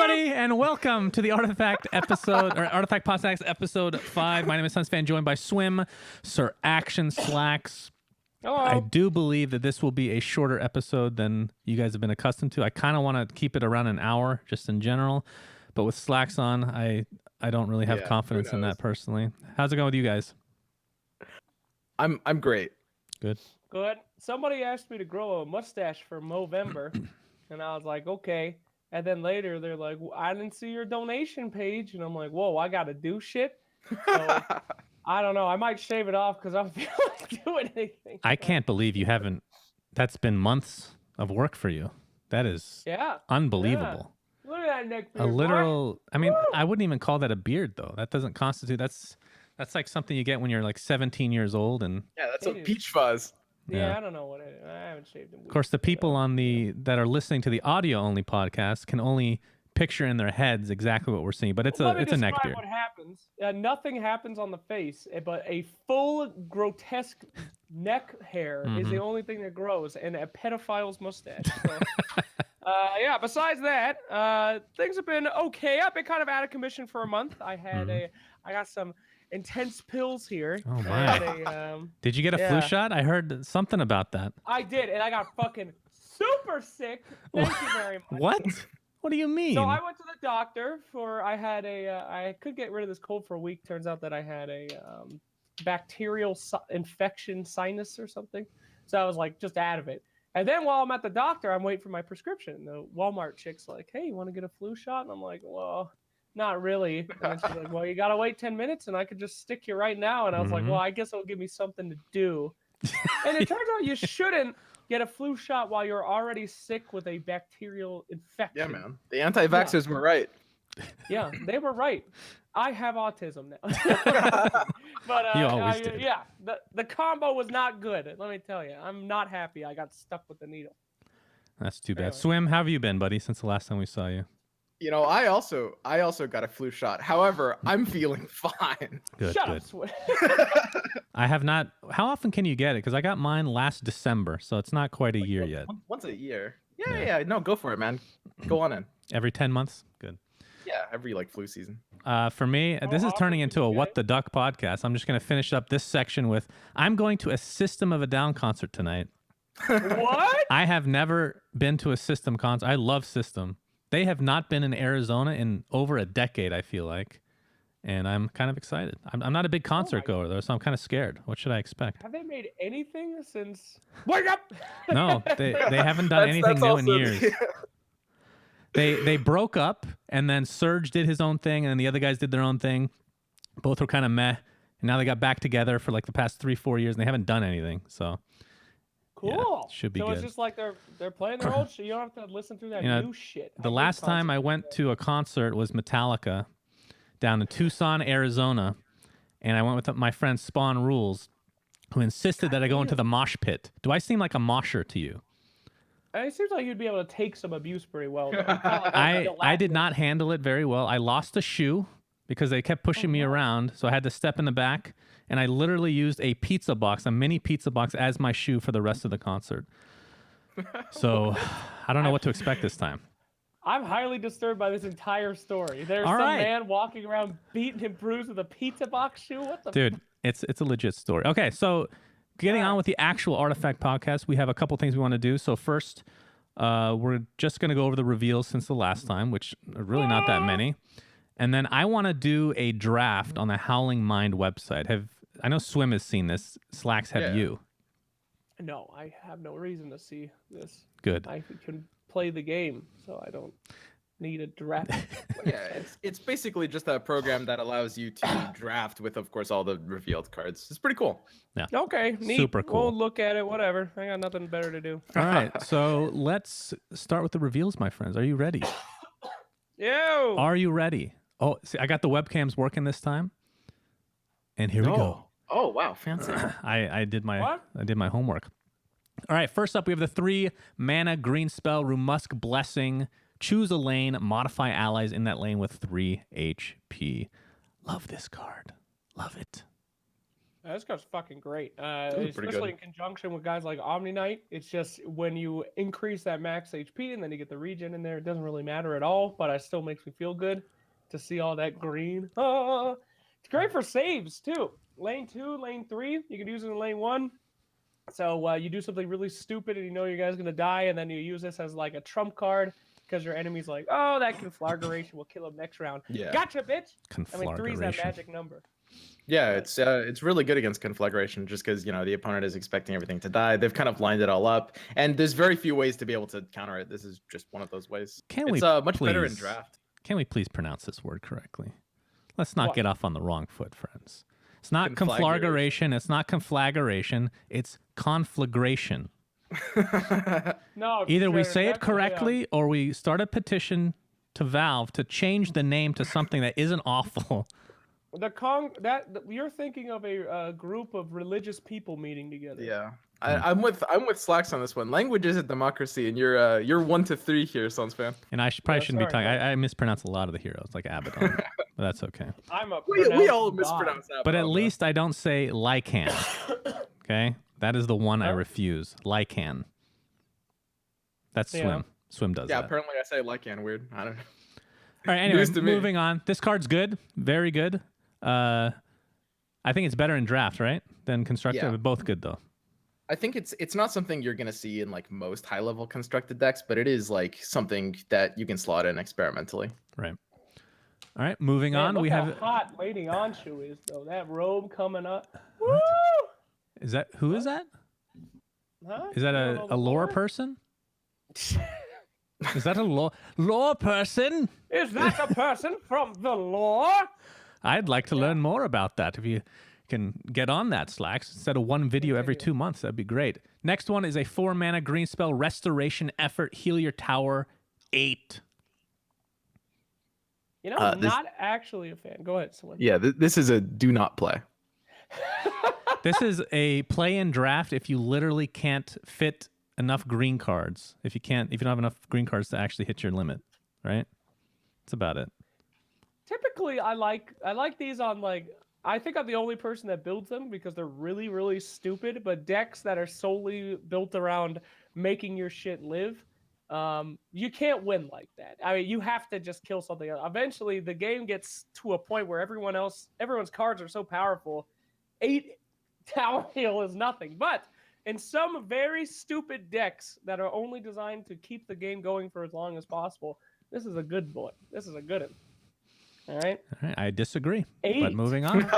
everybody, and welcome to the Artifact episode, or Artifact Podcast episode 5. My name is SUNSfan, joined by Swim, Sir Action Slacks. Hello. I do believe that this will be a shorter episode than you guys have been accustomed to. I kind of want to keep it around an hour, just in general. But with Slacks on, I don't really have confidence in that personally. How's it going with you guys? I'm great. Good. Good. Somebody asked me to grow a mustache for Movember, and I was like, okay. And then later they're like, I didn't see your donation page, and I'm like, whoa, I gotta do shit. So I don't know. I might shave it off because I don't feel like doing anything. I can't believe you haven't. That's been months of work for you. That is unbelievable. Yeah. Look at that neck beard. A literal. I mean, Woo! I wouldn't even call that a beard though. That doesn't constitute. That's like something you get when you're like 17 years old, and Yeah, that's a peach fuzz. Yeah, I don't know what it is. I haven't shaved in weeks. Of course, the people that are listening to the audio only podcast can only picture in their heads exactly what we're seeing. But it's a neck beard. What happens? Nothing happens on the face, but a full grotesque neck hair is the only thing that grows, and a pedophile's mustache. So, yeah. Besides that, things have been okay. I've been kind of out of commission for a month. I got some intense pills here. Oh my! Did you get a flu shot? I heard something about that. I did, and I got fucking super sick. Thank you very much. What? What do you mean? So I went to the doctor I could get rid of this cold for a week. Turns out that I had a bacterial infection, sinus or something. So I was like just out of it. And then while I'm at the doctor, I'm waiting for my prescription. The Walmart chick's like, "Hey, you want to get a flu shot?" And I'm like, "Well, not really." And she's like, "Well, you gotta wait 10 minutes, and I could just stick you right now." And I was like, "Well, I guess it'll give me something to do." And it turns out you shouldn't get a flu shot while you're already sick with a bacterial infection. Yeah, man. The anti-vaxxers were right. Yeah, they were right. I have autism now. But you always did. Yeah, the combo was not good. Let me tell you, I'm not happy. I got stuck with the needle. That's too bad. Swim, how have you been, buddy, since the last time we saw you? You know, I also got a flu shot. However, I'm feeling fine. Good. Shut up, Swim. I have not. How often can you get it? Because I got mine last December, so it's not quite a year yet. Once a year. Yeah. No, go for it, man. Go on in. Every 10 months? Good. Yeah, every flu season. For me, this is turning into a What the Duck podcast. I'm just going to finish up this section with, I'm going to a System of a Down concert tonight. What? I have never been to a System concert. I love System. They have not been in Arizona in over a decade, I feel like. And I'm kind of excited. I'm not a big concert goer, though, so I'm kind of scared. What should I expect? Have they made anything since... Wake up! No, they haven't done anything new in years. They broke up, and then Surge did his own thing, and then the other guys did their own thing. Both were kind of meh. And now they got back together for like the past 3-4 years, and they haven't done anything. So... Cool. Yeah, should be so good. It's just like they're playing their old shit. You don't have to listen through that new shit. The last time I went to a concert was Metallica down in Tucson, Arizona, and I went with my friend Spawn Rules, who insisted that I go into the mosh pit. Do I seem like a mosher to you? It seems like you'd be able to take some abuse pretty well. I did not handle it very well. I lost a shoe because they kept pushing me around, so I had to step in the back. And I literally used a mini pizza box as my shoe for the rest of the concert. So I don't know what to expect this time. I'm highly disturbed by this entire story. There's man walking around beaten and bruised with a pizza box shoe. What the Dude, it's a legit story. Okay, so getting on with the actual Artifact podcast, we have a couple things we want to do. So first, we're just going to go over the reveals since the last time, which are really not that many. And then I want to do a draft on the Howling Mind website. I know Swim has seen this. Slacks, have you? No, I have no reason to see this. Good. I can play the game, so I don't need a draft. Yeah, it's basically just a program that allows you to draft with, of course, all the revealed cards. It's pretty cool. Yeah. Okay, neat. Super cool. We'll look at it, whatever. I got nothing better to do. All right, so let's start with the reveals, my friends. Are you ready? Yo! Are you ready? Oh, see, I got the webcams working this time. And here we go. Oh, wow, fancy. I did my homework. All right, first up, we have the 3 mana green spell, Rumusk Blessing. Choose a lane, modify allies in that lane with 3 HP. Love this card. Love it. This card's fucking great. is pretty Especially good. in conjunction with guys like Omni Knight. It's just when you increase that max HP and then you get the regen in there, it doesn't really matter at all. But it still makes me feel good to see all that green. It's great for saves too. Lane 2, lane 3, you can use it in lane 1. So you do something really stupid and you know your guy's gonna die, and then you use this as like a trump card because your enemy's like, oh, that conflagration will kill him next round. Yeah. Gotcha, bitch. I mean, 3's that Conflagration. magic number. Yeah, it's really good against conflagration just because, you know, the opponent is expecting everything to die. They've kind of lined it all up, and there's very few ways to be able to counter it. This is just one of those ways. Can It's we much better in please- draft. Can we please pronounce this word correctly? Let's not What? get off on the wrong foot, friends. It's not Conflagration. conflagration. It's not conflagration. It's conflagration. No. Either we Jared, say it that's correctly or we start a petition to Valve to change the name to something that isn't awful. You're thinking of a group of religious people meeting together. Yeah. I'm with Slacks on this one. Language is a democracy, and you're 1 to 3 here, SUNSfan. And I probably Yeah, shouldn't be sorry, talking. man. I mispronounce a lot of the heroes, like Abaddon. But that's okay. I'm a We all pronounced god. mispronounce that. But at least I don't say Lycan. Okay? That is the one I Oh. refuse. Lycan. That's Yeah. Swim. Swim does Yeah, that. apparently I say Lycan weird. I don't know. All right, anyway, News to me. moving on. This card's good. Very good. I think it's better in draft, right? Than constructed. Yeah. They're both good, though. I think it's not something you're gonna see in like most high level constructed decks, but it is like something that you can slot in experimentally. Right. All right, moving Man, on. look We how have... hot Lady Anshu is though. That robe coming up. Woo! Is that... Who is that? Huh? Is that You don't know a the lore person? Is that a lore person? Is that a person from the lore? I'd like to learn more about that. If you can get on that, Slacks, instead of one video every 2 months, that'd be great. Next one is a 4-mana green spell, Restoration Effort, heal your tower 8. You know, I'm this- not actually a fan. Go ahead, Swin. Yeah, this is a do not play. This is a play in draft if you literally can't fit enough green cards. If you don't have enough green cards to actually hit your limit, right? That's about it. Typically, I like these on like. I think I'm the only person that builds them because they're really, really stupid. But decks that are solely built around making your shit live, you can't win like that. I mean, you have to just kill something else. Eventually, the game gets to a point where everyone's cards are so powerful, 8 tower heal is nothing. But in some very stupid decks that are only designed to keep the game going for as long as possible, this is a good boy. This is a good one. All right. All right, I disagree. 8. But moving on.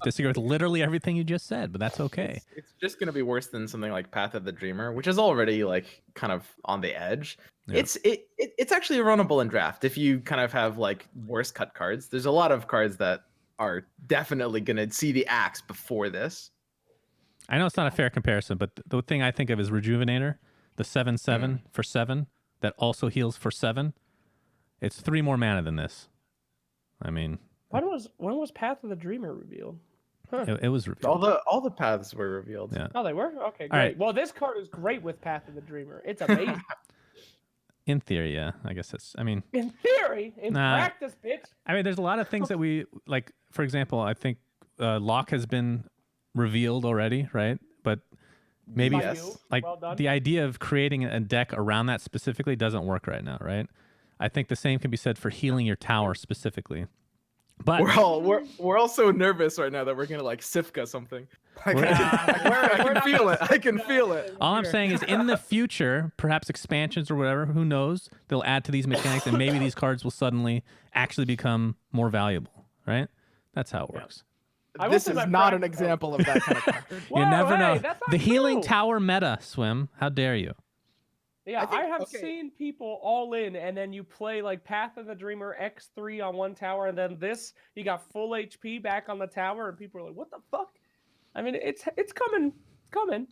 Disagree with literally everything you just said, but that's okay. It's just gonna be worse than something like Path of the Dreamer, which is already like kind of on the edge. Yeah. It's actually runnable in draft if you kind of have like worse cut cards. There's a lot of cards that are definitely gonna see the axe before this. I know it's not a fair comparison, but the thing I think of is Rejuvenator, the 7/7 for 7 that also heals for 7. It's 3 more mana than this. I mean, When was Path of the Dreamer revealed? Huh. it was revealed. All the paths were revealed. Yeah. Oh, they were? Okay, great. right. Well, this card is great with Path of the Dreamer. It's amazing. In theory, yeah. I guess it's. I mean, In theory, in Nah. practice, bitch. there's a lot of things that we like. For example, I think Lock has been revealed already, right? But maybe By Yes. you. like Well done. the idea of creating a deck around that specifically doesn't work right now, right? I think the same can be said for healing your tower specifically. But We're all so nervous right now that we're gonna like Sifka something. Like, We're- I can feel it. I can feel it. all I'm saying is in the future, perhaps expansions or whatever, who knows, they'll add to these mechanics and maybe these cards will suddenly actually become more valuable, right? That's how it works. I will This say is my not an practice- example of that kind of card. You Whoa, never hey, know. that's not The healing true. tower meta, Swim. How dare you? Yeah, I think- I have okay. seen people all in, and then you play like Path of the Dreamer X3 on one tower, and then this, you got full HP back on the tower, and people are like, "What the fuck?" I mean, it's coming, coming.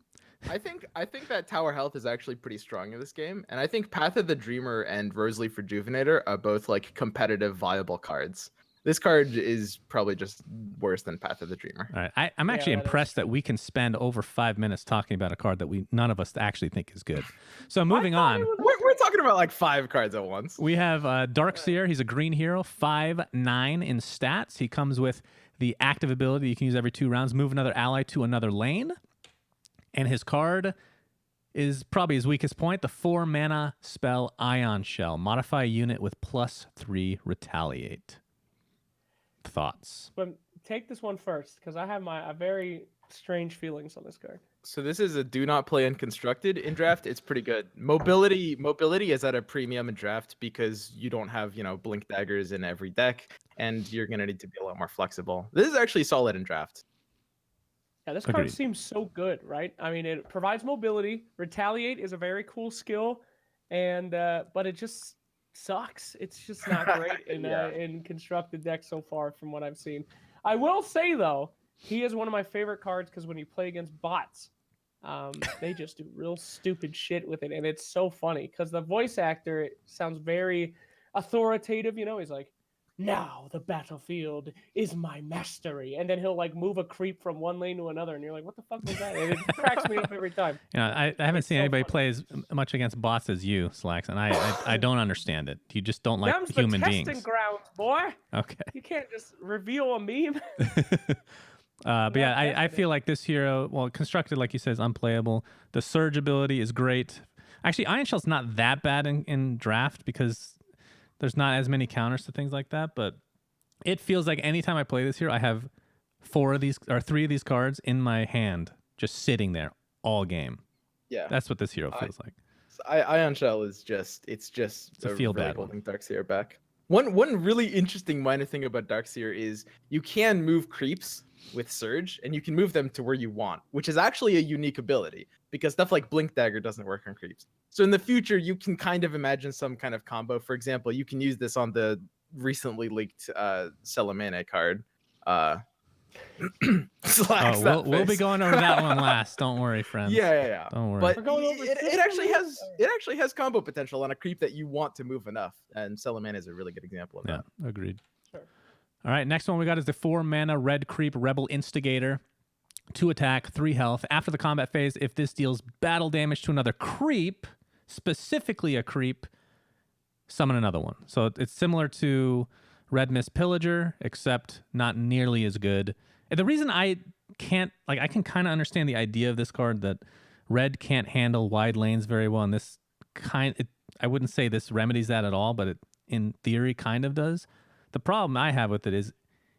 I think that tower health is actually pretty strong in this game, and I think Path of the Dreamer and Roseleaf Rejuvenator are both like competitive, viable cards. This card is probably just worse than Path of the Dreamer. All right. I'm actually that is impressed that we can spend over 5 minutes talking about a card that none of us actually think is good. So moving on. We're talking about like 5 cards at once. We have Dark Seer. He's a green hero, 5/9 in stats. He comes with the active ability you can use every 2 rounds, move another ally to another lane. And his card is probably his weakest point, the 4 mana spell Ion Shell. Modify a unit with +3 retaliate. Thoughts? But take this one first, because I have my very strange feelings on this card. So this is a do not play unconstructed in draft. It's pretty good. Mobility is at a premium in draft because you don't have, blink daggers in every deck, and you're gonna need to be a lot more flexible. This is actually solid in draft. Yeah, this card Agreed. seems so good, right? I mean, it provides mobility. Retaliate is a very cool skill, and but it just sucks. It's just not great in constructed decks so far from what I've seen. I will say though, he is one of my favorite cards because when you play against bots, they just do real stupid shit with it, and it's so funny because the voice actor sounds very authoritative. He's like, "Now the battlefield is my mastery," and then he'll like move a creep from one lane to another, and you're like, "What the fuck was that?" And it cracks me up every time. I haven't seen so anybody funny. play as much against bots as you, Slacks, and I don't understand it. You just don't like Them's human the testing beings. grounds, boy. Okay. You can't just reveal a meme. But yeah, I tested feel like this hero, well, constructed, like you said, is unplayable. The surge ability is great. Actually, Iron Shell's not that bad in draft because there's not as many counters to things like that, but it feels like anytime I play this hero, I have 3 of these cards in my hand, just sitting there all game. Yeah, That's what this hero feels like. Ion Shell is it's a feel really bad one. holding Darkseer back. One really interesting minor thing about Darkseer is you can move creeps with Surge, and you can move them to where you want, which is actually a unique ability because stuff like Blink Dagger doesn't work on creeps. So in the future, you can kind of imagine some kind of combo. For example, you can use this on the recently leaked Salamene card. We'll be going over that one last. Don't worry, friends. Yeah. Don't worry. But We're going over it actually has combo potential on a creep that you want to move enough, and Salamene is a really good example of that. Yeah, agreed. Sure. All right, next one we got is the 4 mana red creep Rebel Instigator. 2 attack, 3 health. After the combat phase, if this deals battle damage to another creep, specifically a creep, summon another one. So it's similar to Red Mist Pillager, except not nearly as good. And the reason I can kind of understand the idea of this card that red can't handle wide lanes very well, and this I wouldn't say this remedies that at all, but it in theory kind of does. The problem I have with it is,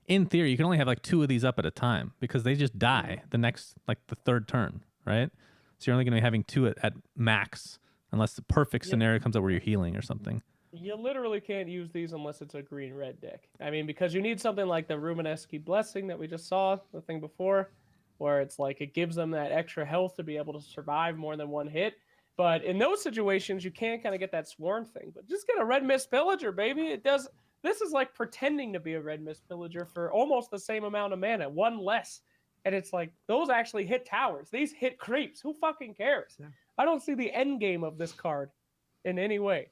in theory, you can only have like 2 of these up at a time because they just die the third turn, right? So you're only going to be having 2 at max, unless the perfect scenario comes up where you're healing or something. You literally can't use these unless it's a green-red deck. I mean, because you need something like the Ruminesque Blessing that we just saw, the thing before, where it's like it gives them that extra health to be able to survive more than one hit. But in those situations, you can't kind of get that swarm thing. But just get a Red Mist Pillager, baby. It does. This is like pretending to be a Red Mist Pillager for almost the same amount of mana, 1 less. And it's like, those actually hit towers. These hit creeps. Who fucking cares? Yeah. I don't see the end game of this card in any way.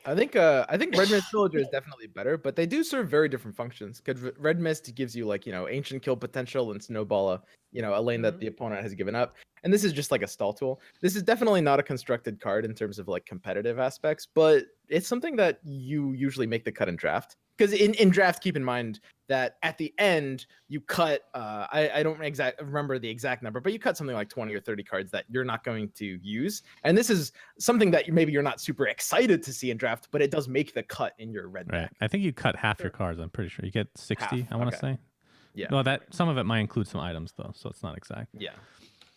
I think Red Mist Pillager is definitely better, but they do serve very different functions. Because Red Mist gives you ancient kill potential and snowball a lane that the opponent has given up. And this is just like a stall tool. This is definitely not a constructed card in terms of like competitive aspects, but it's something that you usually make the cut in draft. Because in draft, keep in mind that at the end you cut I don't remember the exact number, but you cut something like 20 or 30 cards that you're not going to use. And this is something that maybe you're not super excited to see in draft, but it does make the cut in your red deck. I think you cut half your cards. I'm pretty sure you get 60. I want to say. Yeah. Well, some of it might include some items though, so it's not exact. Yeah.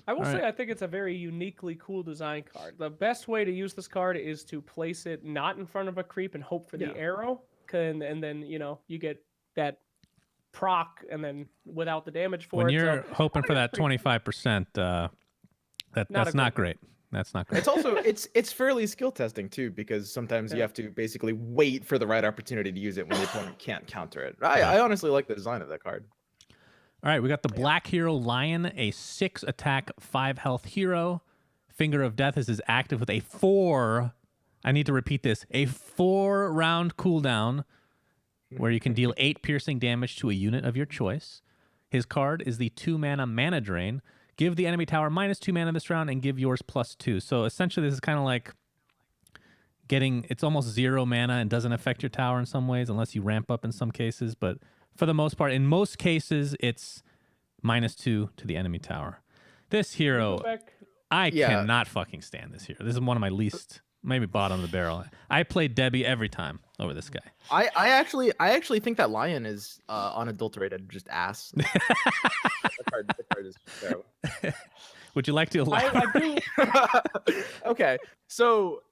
I will say I think it's a very uniquely cool design card. The best way to use this card is to place it not in front of a creep and hope for the arrow, and then you get that proc, and then without the damage for when it. When you're hoping for that 25%, that's not great. That's not great. It's also it's fairly skill testing too, because sometimes you have to basically wait for the right opportunity to use it when the opponent can't counter it. I honestly like the design of that card. All right, we got the Black Hero Lion, a 6 attack, 5 health hero. Finger of Death is his active with a 4. I need to repeat this: a 4-round cooldown, where you can deal 8 piercing damage to a unit of your choice. His card is the 2 mana drain. Give the enemy tower -2 mana this round, and give yours +2. So essentially, this is kind of like it's almost 0 mana and doesn't affect your tower in some ways, unless you ramp up in some cases. But for the most part. In most cases, it's -2 to the enemy tower. This hero, I cannot fucking stand this hero. This is one of my least, maybe bottom of the barrel. I played Debbie every time over this guy. I actually think that Lion is unadulterated, just ass. The card is terrible. Would you like to elaborate? I do. Okay, so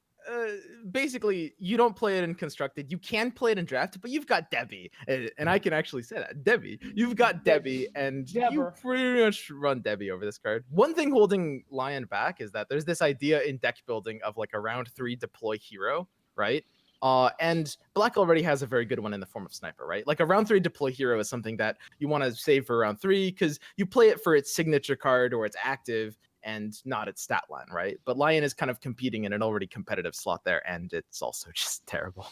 basically, you don't play it in constructed. You can play it in draft, but you've got Debbie, and I can actually say that Debbie. You've got Debbie, and you pretty much run Debbie over this card. One thing holding Lion back is that there's this idea in deck building of like a round 3 deploy hero, right? And Black already has a very good one in the form of Sniper, right? Like a round 3 deploy hero is something that you want to save for round 3 because you play it for its signature card or its active and not its stat line, right? But Lion is kind of competing in an already competitive slot there, and it's also just terrible.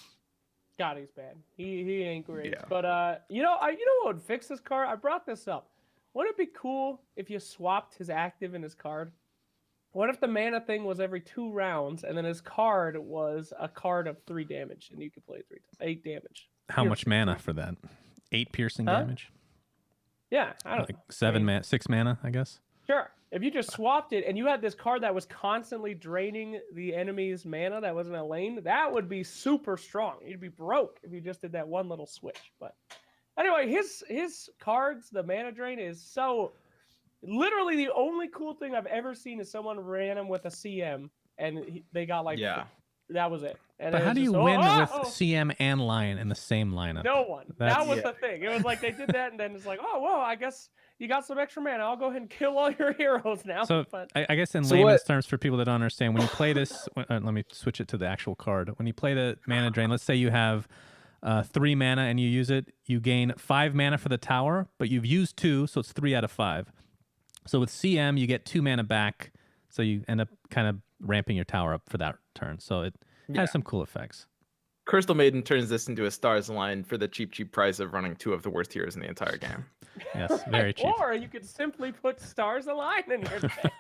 God, he's bad. He ain't great. Yeah. But you know what would fix this card? I brought this up. Wouldn't it be cool if you swapped his active and his card? What if the mana thing was every 2 rounds, and then his card was a card of 3 damage, and you could play 8 damage? How much mana for that? 8 piercing damage? Yeah, I don't know. 6 mana, I guess. Sure. If you just swapped it and you had this card that was constantly draining the enemy's mana that wasn't a lane, that would be super strong. You'd be broke if you just did that one little switch. But anyway, his cards, the mana drain is so... Literally the only cool thing I've ever seen is someone ran him with a CM and they got like... Yeah. That was it. And but how do you win with CM and Lion in the same lineup? No one. That was the thing. It was like they did that and then it's like, oh, well, I guess you got some extra mana. I'll go ahead and kill all your heroes now. So I guess in layman's terms, for people that don't understand, when you play this, let me switch it to the actual card. When you play the mana drain, let's say you have 3 mana and you use it, you gain 5 mana for the tower, but you've used 2, so it's 3 out of 5. So with CM, you get 2 mana back, so you end up kind of ramping your tower up for that turn. So it has some cool effects. Crystal Maiden turns this into a Stars line for the cheap price of running 2 of the worst heroes in the entire game. Yes, very cheap. Or you could simply put Stars Align in your deck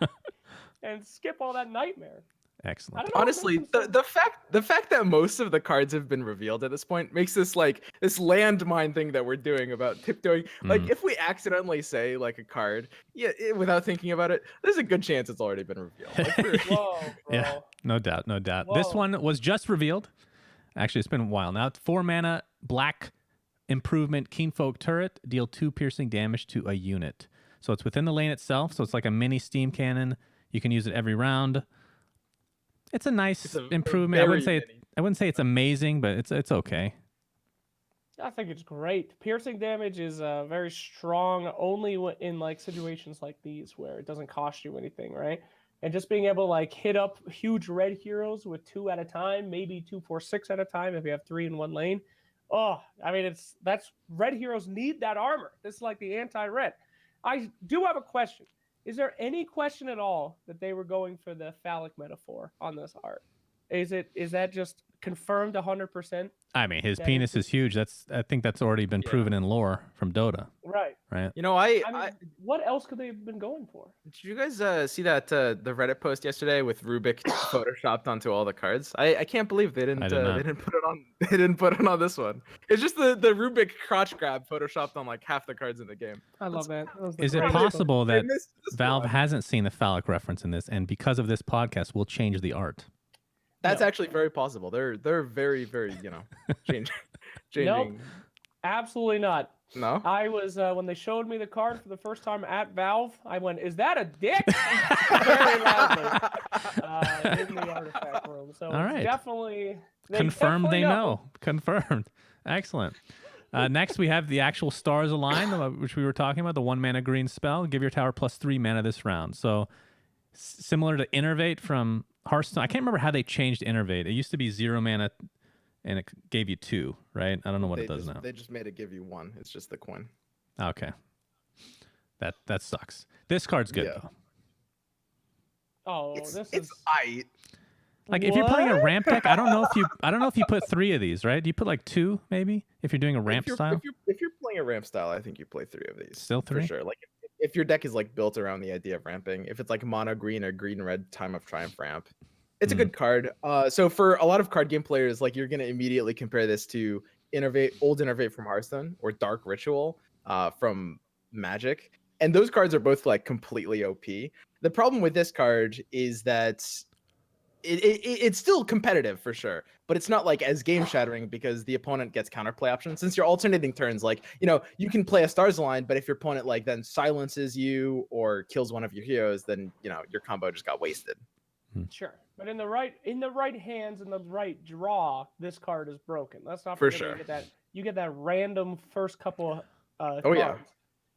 and skip all that nightmare. Excellent. Honestly, the fact that most of the cards have been revealed at this point makes this like this landmine thing that we're doing about tiptoeing. Like if we accidentally say like a card, without thinking about it, there's a good chance it's already been revealed. Like, whoa, bro. Yeah, no doubt. Whoa. This one was just revealed. Actually, it's been a while now. It's 4 mana, black improvement, Keenfolk turret, deal 2 piercing damage to a unit. So it's within the lane itself. So it's like a mini steam cannon. You can use it every round. It's a nice improvement. I wouldn't say it's amazing, but it's okay. I think it's great. Piercing damage is very strong only in like situations like these where it doesn't cost you anything, right? And just being able to like hit up huge red heroes with 2 at a time, maybe 2, 4, 6 at a time if you have 3 in one lane. Oh, I mean, that's red heroes need that armor. This is like the anti-red. I do have a question. Is there any question at all that they were going for the phallic metaphor on this art? Is that just confirmed 100%? I mean, his penis is huge. I think that's already been proven in lore from Dota. Right. You know, I mean, what else could they have been going for? Did you guys see that the Reddit post yesterday with Rubik photoshopped onto all the cards? I can't believe they didn't put it on. They didn't put it on this one. It's just the Rubik crotch grab photoshopped on like half the cards in the game. I love that. Is it possible that Valve hasn't seen the phallic reference in this, and because of this podcast, will change the art? That's actually very possible. They're very changing. Nope, absolutely not. No. I was when they showed me the card for the first time at Valve, I went, "Is that a dick?" Very loudly in the artifact room. So all right, definitely confirmed. They know. Confirmed. Excellent. Next, we have the actual Stars Align, which we were talking about, the 1 mana green spell. Give your tower +3 mana this round. So similar to Innervate from Hearthstone. I can't remember how they changed Innervate. It used to be 0 mana, and it gave you 2, right? I don't know what it does now. They just made it give you 1. It's just the coin. Okay. That sucks. This card's good though. Oh, it's aight. Like if you're playing a ramp deck, I don't know if you put 3 of these, right? Do you put like 2 maybe if you're doing a ramp style? If you're playing a ramp style, I think you play 3 of these. Still 3? For sure. Like if your deck is like built around the idea of ramping, if it's like mono green or green red time of triumph ramp, It's a good card. So for a lot of card game players, like you're gonna immediately compare this to old Innervate from Hearthstone or Dark Ritual from Magic, and those cards are both like completely OP. The problem with this card is that it's still competitive for sure, but it's not like as game shattering because the opponent gets counterplay options. Since you're alternating turns, like you can play a Stars Align, but if your opponent like then silences you or kills one of your heroes, then your combo just got wasted. Sure, but in the right hands and the right draw, this card is broken. Let's not For forget sure. you get that random first couple Oh cards. yeah.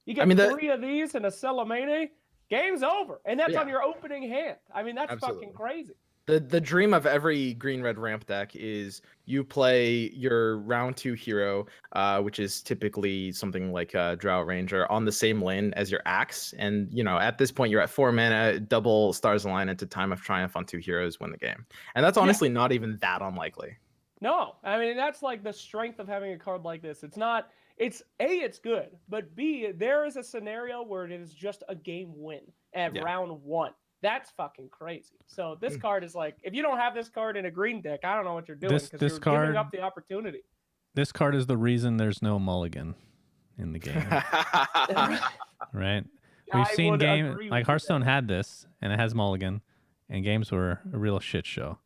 You get 3 of these and a Celamene, game's over, and that's on your opening hand. I mean, that's fucking crazy. The dream of every green-red ramp deck is you play your round 2 hero, which is typically something like a Drow Ranger, on the same lane as your Axe. And, at this point, you're at 4 mana, double Stars Align into Time of Triumph on 2 heroes, win the game. And that's honestly not even that unlikely. No, I mean, that's like the strength of having a card like this. It's not, it's A, it's good, but B, there is a scenario where it is just a game win at round 1. That's fucking crazy. So this card is like, if you don't have this card in a green deck, I don't know what you're doing because you're giving up the opportunity. This card is the reason there's no mulligan in the game. Right? We've seen games like Hearthstone had this, and it has mulligan, and games were a real shit show.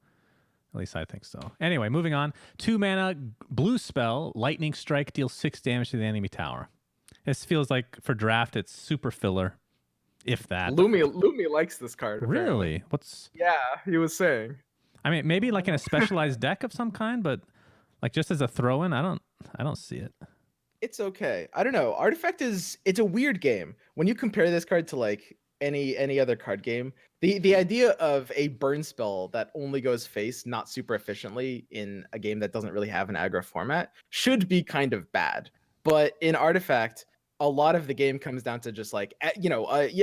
At least I think so. Anyway, moving on. 2 mana, blue spell, lightning strike, deals 6 damage to the enemy tower. This feels like for draft, it's super filler. If that. Lumi likes this card. Apparently. Really? Yeah, he was saying. I mean, maybe like in a specialized deck of some kind, but like just as a throw-in, I don't see it. It's okay. I don't know. Artifact it's a weird game. When you compare this card to like any other card game, the idea of a burn spell that only goes face not super efficiently in a game that doesn't really have an aggro format should be kind of bad. But in Artifact, a lot of the game comes down to just like, I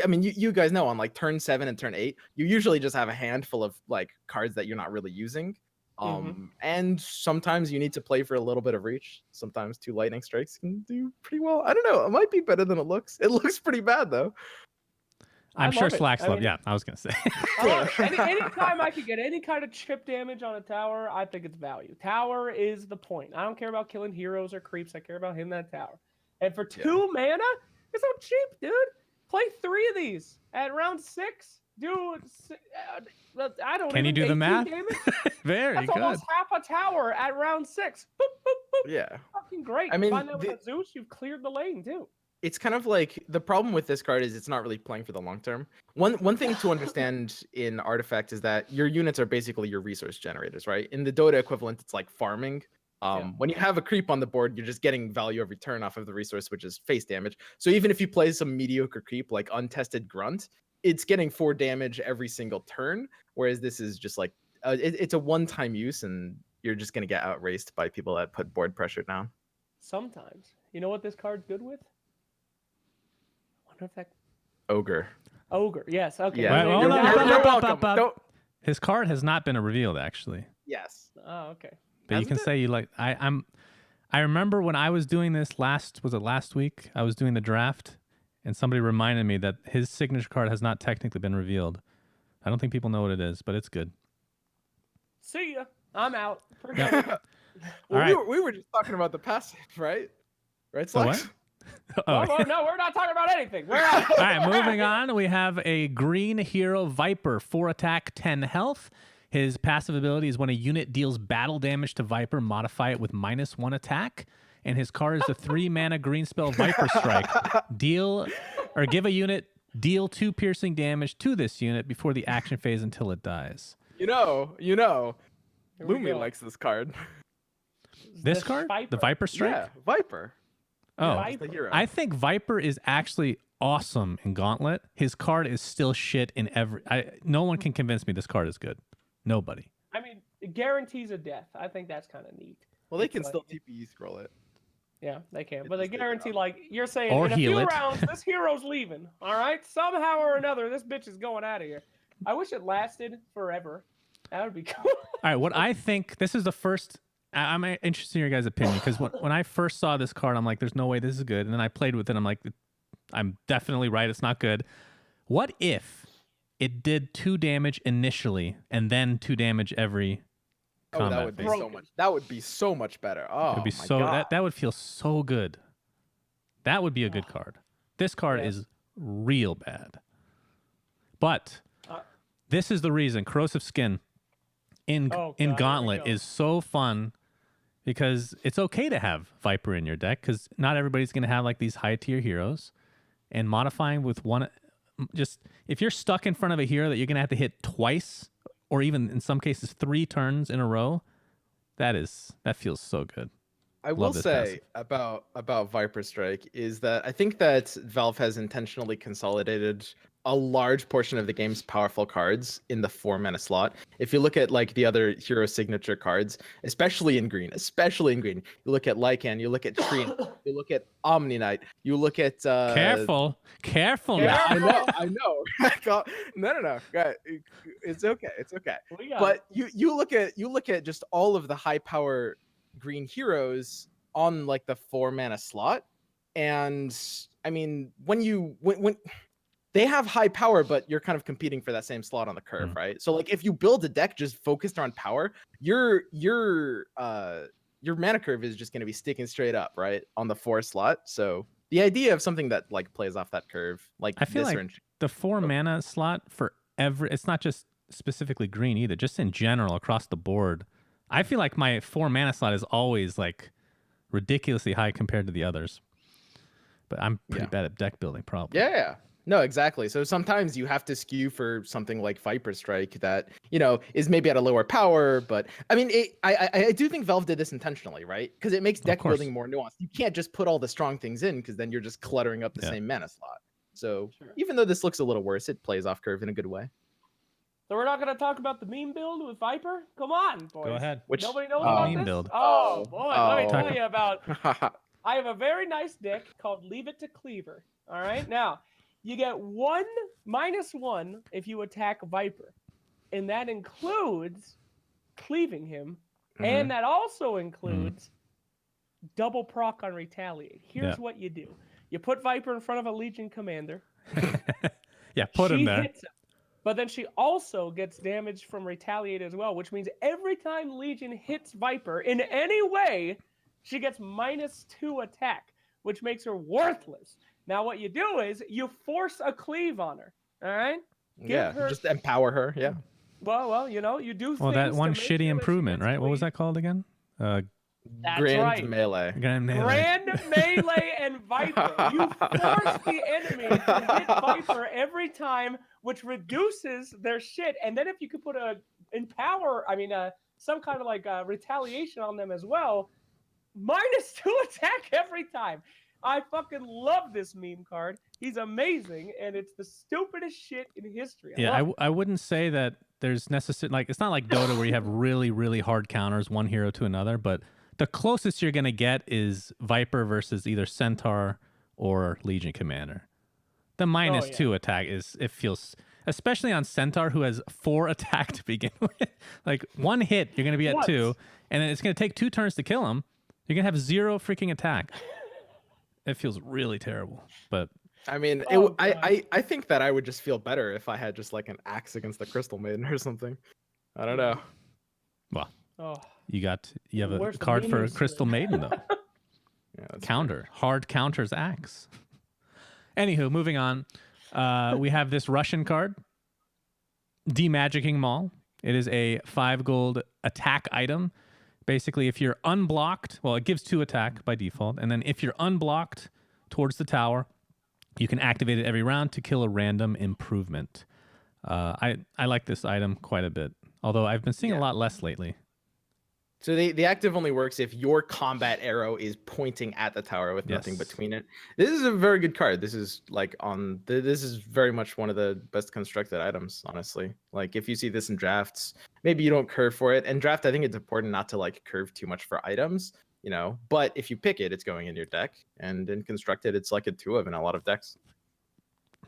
mean, you guys know on like turn 7 and turn 8, you usually just have a handful of like cards that you're not really using. And sometimes you need to play for a little bit of reach. Sometimes 2 lightning strikes can do pretty well. I don't know. It might be better than it looks. It looks pretty bad though. I'm sure Slacks love. Yeah, I was gonna say. Anytime I could get any kind of chip damage on a tower, I think it's value. Tower is the point. I don't care about killing heroes or creeps. I care about hitting that tower. And for 2 mana, it's so cheap, dude. Play 3 of these at round 6. Dude, I don't. Can you do the math? Very That's good. almost half a tower at round 6. Boop, boop, boop. Yeah. Fucking great. I mean, find out with a Zeus, you've cleared the lane too. It's kind of like the problem with this card is it's not really playing for the long term. One thing to understand in Artifact is that your units are basically your resource generators, right? In the Dota equivalent, it's like farming. When you have a creep on the board, you're just getting value every turn off of the resource, which is face damage. So even if you play some mediocre creep like Untested Grunt, it's getting 4 damage every single turn. Whereas this is just like, it's a one-time use, and you're just going to get outraced by people that put board pressure down. Sometimes. You know what this card's good with? I wonder if that... Ogre. Ogre, yes. Okay. Yeah. Well, You're welcome. His card has not been revealed, actually. Yes. Oh, okay. But you can say you like I remember when I was doing this last week, I was doing the draft, and somebody reminded me that his signature card has not technically been revealed. I don't think people know what it is, but it's good. See ya. I'm out. Well, right. we were just talking about the passive, right? Right, So Slacks? what? Oh, No, we're not talking about anything. We're out. All right, moving on. We have a green hero Viper, 4 attack, 10 health. His passive ability is when a unit deals battle damage to Viper, modify it with -1 attack. And his card is a 3 mana green spell Viper Strike. Give a unit, deal 2 piercing damage to this unit before the action phase until it dies. Lumi likes this card. This card? Viper. The Viper Strike? Yeah, Viper. Oh, Viper. The hero. I think Viper is actually awesome in Gauntlet. His card is still shit in every... no one can convince me this card is good. Nobody. I mean, it guarantees a death. I think that's kind of neat. Well, they can still TPE scroll it. Yeah, they can. But they guarantee, like, you're saying, Or in a heal few it. rounds, this hero's leaving. All right? Somehow or another, this bitch is going out of here. I wish it lasted forever. That would be cool. All right, what I think... This is the first... I'm interested in your guys' opinion, because when I first saw this card, I'm like, there's no way this is good. And then I played with it, I'm like, I'm definitely right, it's not good. What if it did 2 damage initially, and then 2 damage every Oh, combat that would be phase. so much. That would be so much better. Oh It would be my so god. that would feel so good. That would be a good card. This card Yeah. is real bad. But Uh, this is the reason Corrosive Skin in Oh, God, here we Gauntlet go. is so fun, because it's okay to have Viper in your deck, because not everybody's going to have like these high tier heroes, and modifying with one, just if you're stuck in front of a hero that you're going to have to hit twice, or even in some cases 3 turns in a row, that feels so good. I will this say about Viper Strike is that I think that Valve has intentionally consolidated a large portion of the game's powerful cards in the 4 mana slot. If you look at like the other hero signature cards, especially in green, you look at Lycan, you look at Trine, you look at Omni Knight, you look at Careful Yeah, now. I know. No. Guys, it's okay. It's okay. We got But you look at just all of the high power green heroes on like the 4 mana slot, and I mean when they have high power, but you're kind of competing for that same slot on the curve, right? So like if you build a deck just focused on power, your mana curve is just going to be sticking straight up, right, on the 4 slot. So the idea of something that like plays off that curve, like I feel this like the 4 mana slot for it's not just specifically green either, just in general across the board. I feel like my 4 mana slot is always like ridiculously high compared to the others. But I'm pretty bad at deck building, probably. Yeah. No, exactly. So sometimes you have to skew for something like Viper Strike that, you know, is maybe at a lower power. But I mean, I do think Valve did this intentionally, right? Because it makes deck building more nuanced. You can't just put all the strong things in, because then you're just cluttering up the same mana slot. So even though this looks a little worse, it plays off curve in a good way. So we're not going to talk about the meme build with Viper? Come on, boys. Go ahead. Nobody knows about meme this? build? Oh, boy. Let me tell Oh. you about... I have a very nice deck called Leave It to Cleaver. All right? Now, you get -1 if you attack Viper. And that includes cleaving him. And that also includes double proc on Retaliate. Here's what you do. You put Viper in front of a Legion commander. Yeah, put him there. Hits him. But then she also gets damage from Retaliate as well, which means every time Legion hits Viper in any way, she gets -2 attack, which makes her worthless. Now what you do is you force a cleave on her, all right? Just empower her, Well, you know, you do Well, things that to one make sure shitty that she improvement, gets right? What was cleaved. that called again? That's Grand right. Melee. Grand Melee. Grand Melee and Viper. You force the enemy to hit Viper every time, which reduces their shit. And then if you could put some kind of like retaliation on them as well, -2 attack every time. I fucking love this meme card. He's amazing, and it's the stupidest shit in history. I wouldn't say that there's necessary, like, it's not like Dota where you have really, really hard counters, one hero to another, but the closest you're going to get is Viper versus either Centaur or Legion Commander. The -2 attack it feels, especially on Centaur, who has 4 attack to begin with. Like, one hit, you're going to be at 2, and then it's going to take 2 turns to kill him. You're going to have 0 freaking attack. It feels really terrible, but... I mean, I think that I would just feel better if I had just like an axe against the Crystal Maiden or something. I don't know. Well, Oh. you have a Where's the card for memes? Crystal Maiden, though. Counter. Hard counters axe. Anywho, moving on. We have this Russian card, Demagicking Maul. It is a 5 gold attack item. Basically, if you're unblocked, well, it gives 2 attack by default. And then if you're unblocked towards the tower, you can activate it every round to kill a random improvement. I like this item quite a bit, although I've been seeing a lot less lately. So the active only works if your combat arrow is pointing at the tower with nothing between it. This is a very good card. This is like this is very much one of the best constructed items, honestly. Like if you see this in drafts, maybe you don't curve for it. In draft, I think it's important not to like curve too much for items, you know. But if you pick it, it's going in your deck, and in constructed, it's like a 2-of in a lot of decks.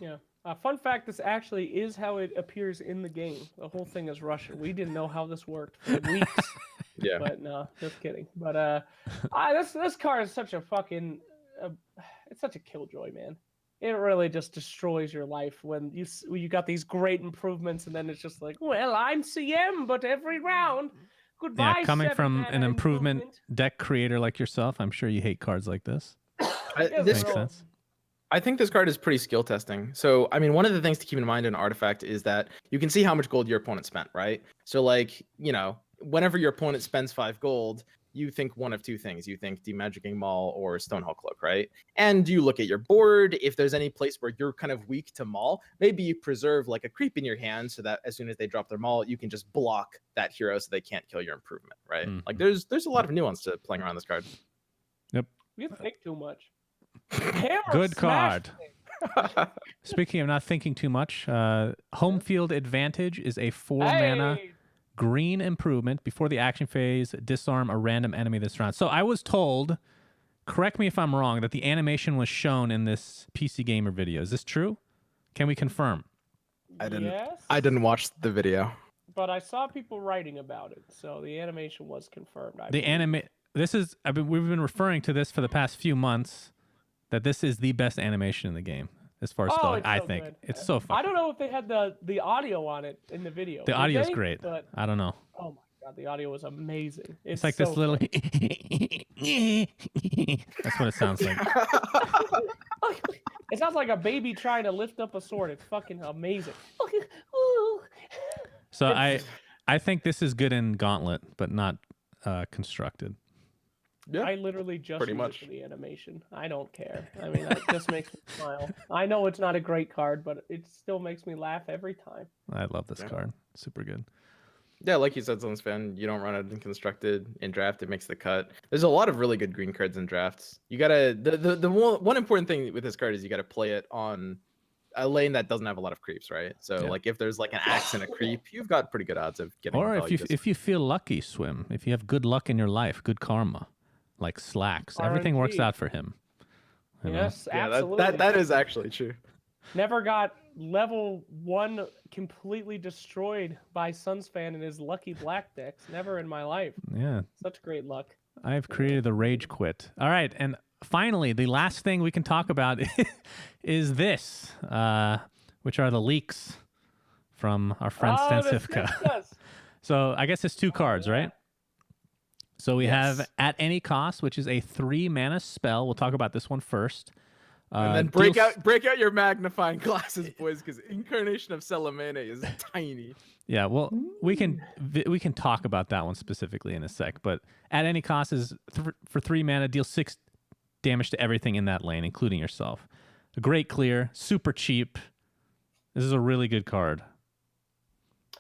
Yeah. Fun fact: this actually is how it appears in the game. The whole thing is Russian. We didn't know how this worked for weeks. Yeah. But no, just kidding. But this card is such a fucking it's such a killjoy, man. it really just destroys your life when you got these great improvements, and then it's just like, well, I'm CM, but every round, goodbye. Yeah, coming from 7-mana an improvement deck creator like yourself, I'm sure you hate cards like this. This Makes sense. I think this card is pretty skill testing. So, I mean, one of the things to keep in mind in Artifact is that you can see how much gold your opponent spent, right? So, like, you know, whenever your opponent spends 5 gold, you think one of two things. You think Demagicking Maul or Stonehull Cloak, right? And you look at your board. If there's any place where you're kind of weak to Maul, maybe you preserve like a creep in your hand so that as soon as they drop their Maul, you can just block that hero so they can't kill your improvement, right? Mm-hmm. Like, there's a lot of nuance to playing around this card. Yep. You think too much. Hammer Good smash card. Speaking of not thinking too much, Home Field Advantage is a 4-mana green improvement. Before the action phase, disarm a random enemy this round. So I was told, correct me if I'm wrong, that the animation was shown in this PC Gamer video. Is this true? Can we confirm? I didn't. Yes, I didn't watch the video. but I saw people writing about it, so the animation was confirmed. We've been referring to this for the past few months, that this is the best animation in the game as far as spelling. It's I so think good. it's so fun. I don't know if they had the audio on it in the video. The Did audio's they? great. But I don't know. oh my god, the audio was amazing. It's like this so little. fun. That's what it sounds like. It sounds like a baby trying to lift up a sword. It's fucking amazing. So I think this is good in Gauntlet, but not constructed. Yeah, I literally just pretty use much. it for the animation. I don't care. I mean, that just makes me smile. I know it's not a great card, but it still makes me laugh every time. I love this Yeah. card. Super good. Yeah, like you said, SUNSfan, you don't run it in constructed. In draft, it makes the cut. There's a lot of really good green cards in drafts. You gotta the one important thing with this card is you gotta play it on a lane that doesn't have a lot of creeps, right? So Yeah. like if there's like an axe and a creep, you've got pretty good odds of getting. Or value if you feel lucky, Swim. If you have good luck in your life, good karma, like Slacks, everything works RNG. out for him. You know? Yes, yeah, absolutely. that is actually true. Never got level 1 completely destroyed by SUNSfan in his lucky black decks. Never in my life. Yeah. Such great luck. I've created the Rage Quit. All right, and finally, the last thing we can talk about is this, which are the leaks from our friend Stansifka. So I guess it's 2 cards, right? So we have At Any Cost, which is a 3-mana spell. We'll talk about this one first. And then break out your magnifying glasses, boys, because Incarnation of Salamene is tiny. Yeah, well, we can talk about that one specifically in a sec. But At Any Cost is for 3 mana, deal 6 damage to everything in that lane, including yourself. A great clear, super cheap. This is a really good card.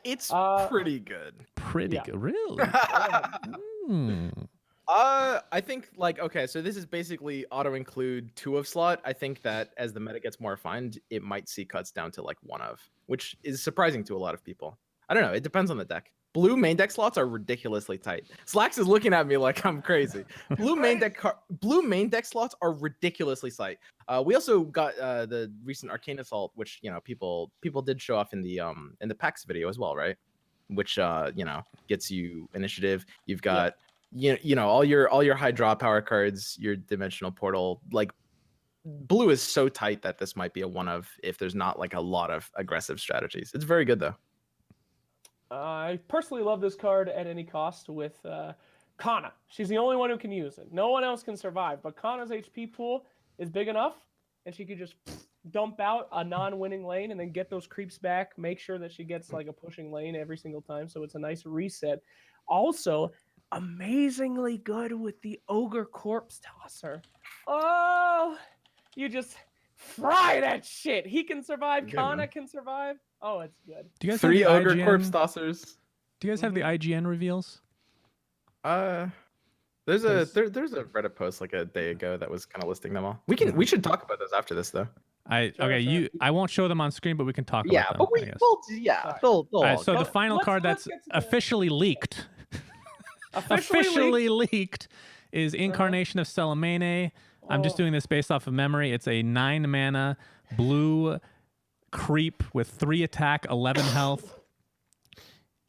It's pretty good. Pretty good, really. I think like okay, so this is basically auto include 2 of slot. I think that as the meta gets more refined, it might see cuts down to like 1 of, which is surprising to a lot of people. I don't know. It depends on the deck. Blue main deck slots are ridiculously tight. Slacks is looking at me like I'm crazy. Blue main deck slots are ridiculously tight. We also got the recent Arcane Assault, which people did show off in the PAX video as well, right? Which gets you initiative. You've got all your high draw power cards, your dimensional portal. Like blue is so tight that this might be a 1 of if there's not like a lot of aggressive strategies. It's very good though. I personally love this card At Any Cost with Kana. She's the only one who can use it. No one else can survive, but Kana's HP pool is big enough, and she could just dump out a non-winning lane and then get those creeps back, make sure that she gets like a pushing lane every single time, so it's a nice reset. Also, amazingly good with the Ogre Corpse Tosser. Oh, you just fry that shit. He can survive. Kana can survive. Oh, it's good. Do you guys 3 have the Ogre IGN? Corpse Tossers. Do you guys have the IGN reveals? There's a Reddit post like a day ago that was kind of listing them all. We should talk about those after this though. Sure. I won't show them on screen, but we can talk about them. They'll All right, so the Let's- final card let's that's get to the- officially leaked. Officially leaked is Incarnation of Salamene. I'm just doing this based off of memory. It's a 9-mana blue creep with 3 attack, 11 health.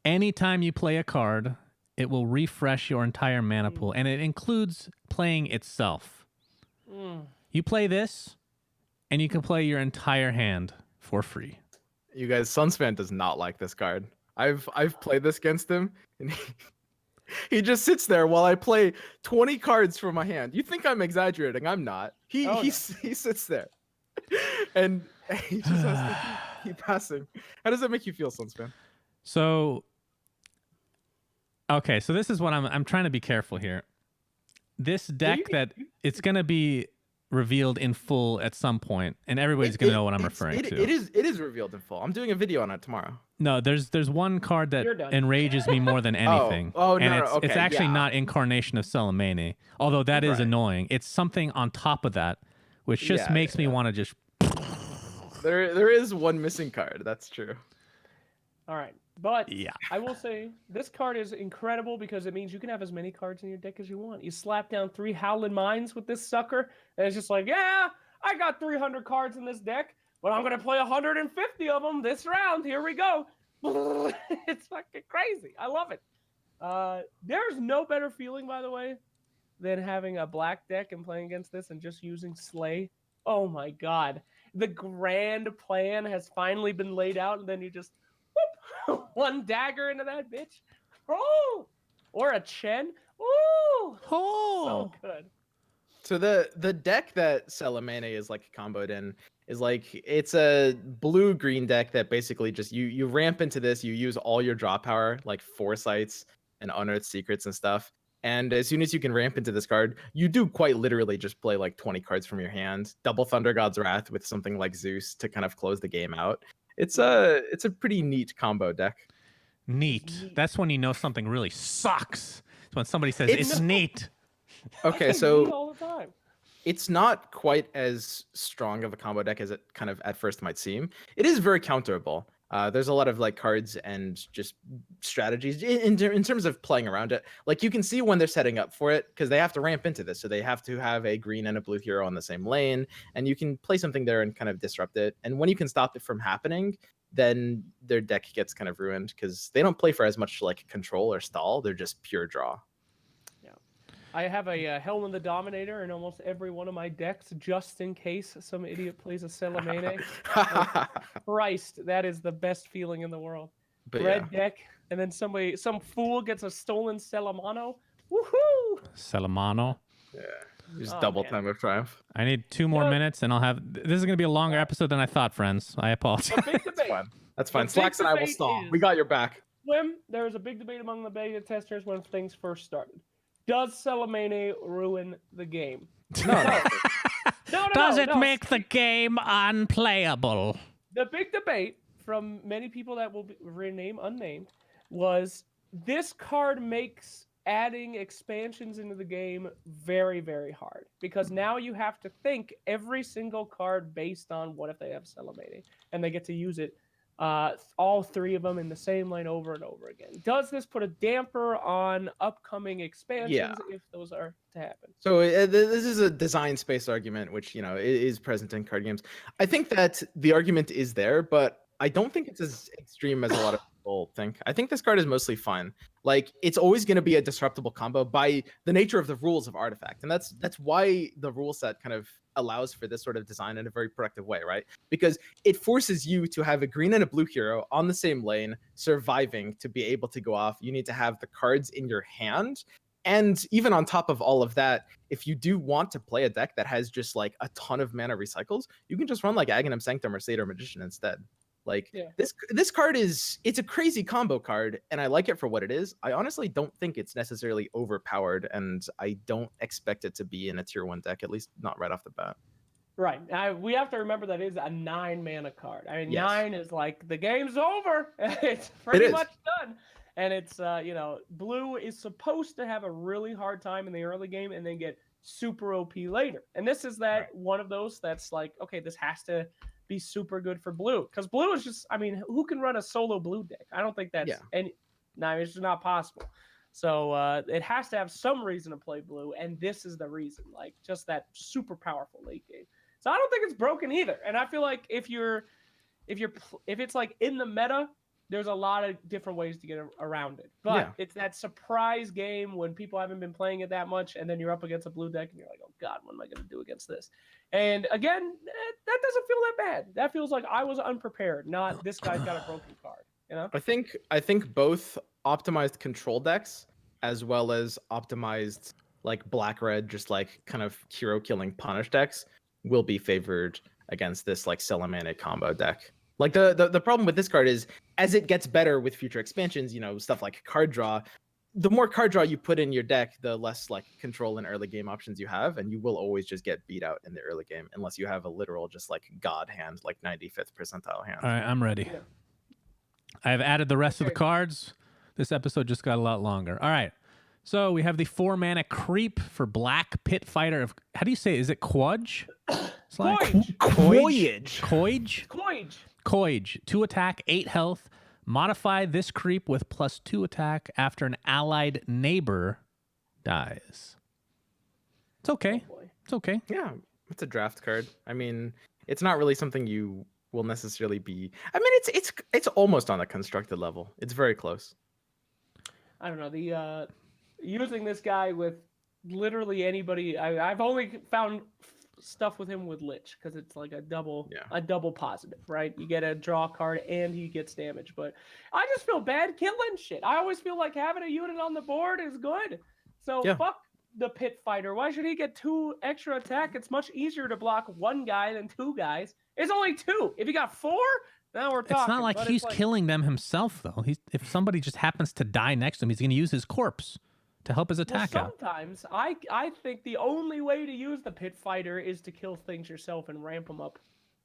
Anytime you play a card, it will refresh your entire mana pool, and it includes playing itself. You play this, and you can play your entire hand for free. You guys, SUNSfan does not like this card. I've played this against him, and he just sits there while I play 20 cards from my hand. You think I'm exaggerating? I'm not. He Oh, no. he sits there, and he just has to keep passing. How does that make you feel, SUNSfan? So, okay, so this is what I'm trying to be careful here. This deck it's gonna be revealed in full at some point, and everybody's gonna know what I'm referring to. It is revealed in full. I'm doing a video on it tomorrow. No, there's one card that You're done. enrages me more than anything. Oh, and no, it's, okay, it's actually yeah. not Incarnation of Celemene, although that is Right. annoying. It's something on top of that, which just Yeah, makes me want to just. There is one missing card. That's true. All right, but Yeah. I will say this card is incredible because it means you can have as many cards in your deck as you want. You slap down 3 Howling Mines with this sucker, and it's just like, yeah, I got 300 cards in this deck, but I'm gonna play 150 of them this round. Here we go. It's fucking crazy. I love it. There's no better feeling, by the way, than having a black deck and playing against this and just using Slay. Oh my god, the grand plan has finally been laid out, and then you just whoop, one dagger into that bitch. Oh, or a Chen. Ooh, so good. So the deck that Celemene is like comboed in is like it's a blue-green deck that basically just you ramp into this, you use all your draw power like Foresights and Unearthed Secrets and stuff. And as soon as you can ramp into this card, you do quite literally just play like 20 cards from your hand, double Thunder God's Wrath with something like Zeus to kind of close the game out. It's a pretty neat combo deck. Neat. That's when you know something really sucks. It's when somebody says it's neat. Okay, I say neat so all the time. it's not quite as strong of a combo deck as it kind of at first might seem. It is very counterable. There's a lot of like cards and just strategies in terms of playing around it. Like you can see when they're setting up for it because they have to ramp into this. So they have to have a green and a blue hero on the same lane, and you can play something there and kind of disrupt it. And when you can stop it from happening, then their deck gets kind of ruined because they don't play for as much like control or stall. They're just pure draw. I have a Helm the Dominator in almost every one of my decks, just in case some idiot plays a Celemene. Christ, that is the best feeling in the world. But Red deck, and then some fool gets a stolen Celemano. Woohoo! Celemano. Yeah, just Oh, double man. time of triumph. I need 2 more Yeah. minutes, and I'll have. This is gonna be a longer episode than I thought, friends. I apologize. The big That's debate. fine. That's fine. The big Slacks and I will debate stall. is- We got your back. Swim, there was a big debate among the beta testers when things first started. Does Celemene ruin the game? No. No, Does it no. make the game unplayable? The big debate from many people that will rename unnamed was this card makes adding expansions into the game very, very hard because now you have to think every single card based on what if they have Celemene and they get to use it all 3 of them in the same lane over and over again. Does this put a damper on upcoming expansions if those are to happen? So this is a design space argument, which is present in card games. I think that the argument is there, but I don't think it's as extreme as a lot of people think. I think this card is mostly fun. Like it's always going to be a disruptible combo by the nature of the rules of Artifact, and that's why the rule set kind of allows for this sort of design in a very productive way, right? Because it forces you to have a green and a blue hero on the same lane surviving to be able to go off. You need to have the cards in your hand. And even on top of all of that, if you do want to play a deck that has just like a ton of mana recycles, you can just run like Aghanim Sanctum or Satyr Magician instead. Like this card it's a crazy combo card, and I like it for what it is. I honestly don't think it's necessarily overpowered, and I don't expect it to be in a tier 1 deck, at least not right off the bat. Right. We have to remember that it is a 9 mana card. I mean, Yes. 9 is like the game's over. It's pretty is. much done. And it's blue is supposed to have a really hard time in the early game and then get super OP later. And this is one of those that's like, okay, this has to be super good for blue because blue is just, I mean, who can run a solo blue deck? I don't think that's it's just not possible. So it has to have some reason to play blue, and this is the reason, like just that super powerful late game. So I don't think it's broken either. And I feel like if it's like in the meta there's a lot of different ways to get around it. But Yeah. it's that surprise game when people haven't been playing it that much, and then you're up against a blue deck, and you're like, oh god, what am I going to do against this? And again, that doesn't feel that bad. That feels like I was unprepared, not this guy's got a broken card. You know? I think both optimized control decks as well as optimized like black red, just like kind of hero killing punish decks will be favored against this like Salamanic combo deck. Like the problem with this card is as it gets better with future expansions, you know, stuff like card draw, the more card draw you put in your deck, the less like control and early game options you have, and you will always just get beat out in the early game unless you have a literal just like god hand, like 95th percentile hand. All right, I'm ready. Yeah. I have added the rest of the Okay. cards. This episode just got a lot longer. All right. So we have the 4-mana creep for Black Pit Fighter of, how do you say it? Is it Quodge? Coinage. Coige? Coinage. Coige. 2 attack, 8 health. Modify this creep with +2 attack after an allied neighbor dies. It's okay. Oh boy. It's okay. Yeah, it's a draft card. I mean, it's not really something you will necessarily be. I mean, it's almost on a constructed level. It's very close. I don't know, the using this guy with literally anybody. I've only found stuff with him with Lich because it's like a double positive, right? You get a draw card and he gets damage, but I just feel bad killing shit. I always feel like having a unit on the board is good. So fuck the Pit Fighter. Why should he get 2 extra attack? It's much easier to block 1 guy than 2 guys. It's only 2. If you got 4, now we're talking. It's not like he's killing them himself, though. If somebody just happens to die next to him, he's going to use his corpse to help his attack out. Sometimes I think the only way to use the Pit Fighter is to kill things yourself and ramp them up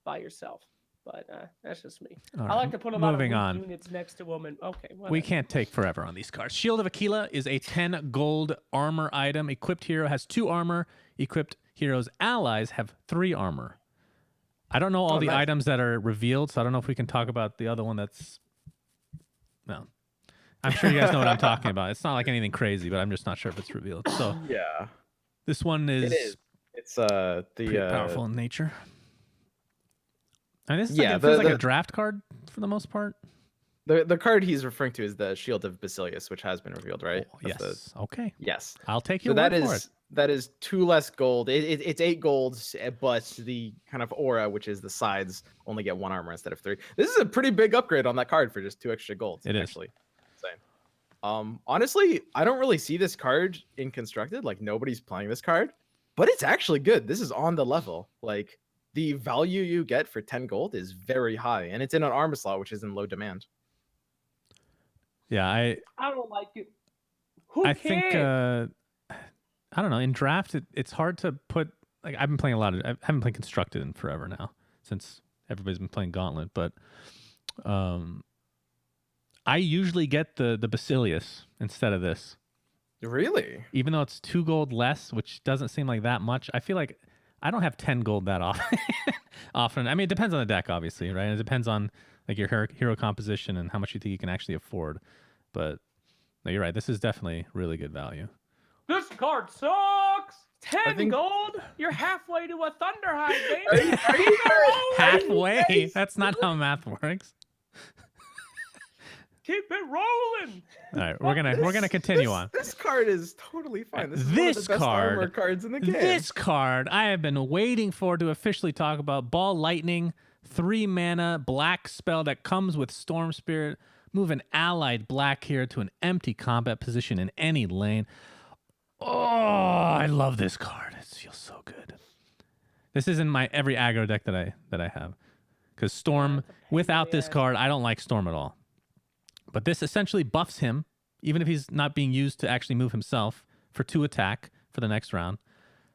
by yourself. But that's just me. All I right, like to put a lot of moving on. units next to them. And okay, We can't take forever on these cards. Shield of Aquila is a 10 gold armor item. Equipped hero has 2 armor. Equipped hero's allies have 3 armor. I don't know all the items that are revealed, so I don't know if we can talk about the other one that's... No. I'm sure you guys know what I'm talking about. It's not like anything crazy, but I'm just not sure if it's revealed. So Yeah, this one is... it is. It's pretty powerful in nature. And this is Yeah, it feels like a draft card for the most part. The card he's referring to is the Shield of Basilius, which has been revealed, right? Oh, yes. Okay. Yes. I'll take So your word for it. that is 2 less gold. It's 8 golds, but the kind of aura, which is the sides, only get 1 armor instead of 3. This is a pretty big upgrade on that card for just 2 extra golds. It is. Actually. Insane. Honestly, I don't really see this card in constructed. Like nobody's playing this card, but it's actually good. This is on the level. Like the value you get for 10 gold is very high, and it's in an armor slot, which is in low demand. Yeah, I don't like it. Who I cares? think I don't know. In draft, it's hard to put. Like I've been playing a lot of. I haven't played constructed in forever now, since everybody's been playing Gauntlet. But I usually get the Basilius instead of this. Really? Even though it's 2 gold less, which doesn't seem like that much. I feel like I don't have 10 gold that often. I mean, it depends on the deck, obviously, right? It depends on like your hero composition and how much you think you can actually afford. But no, you're right. This is definitely really good value. This card sucks. 10 gold? You're halfway to a Thunderhide, baby. Are you halfway? That's not how math works. Keep it rolling. All right, we're gonna continue on. This card is totally fine. This is one This of the best card, armor cards in the game. This card I have been waiting for to officially talk about. Ball Lightning, 3 mana, black spell that comes with Storm Spirit. Move an allied black hero to an empty combat position in any lane. Oh, I love this card. It feels so good. This is in my every aggro deck that I have. Because Storm, without this card, I don't like Storm at all. But this essentially buffs him, even if he's not being used to actually move himself, for 2 attack for the next round.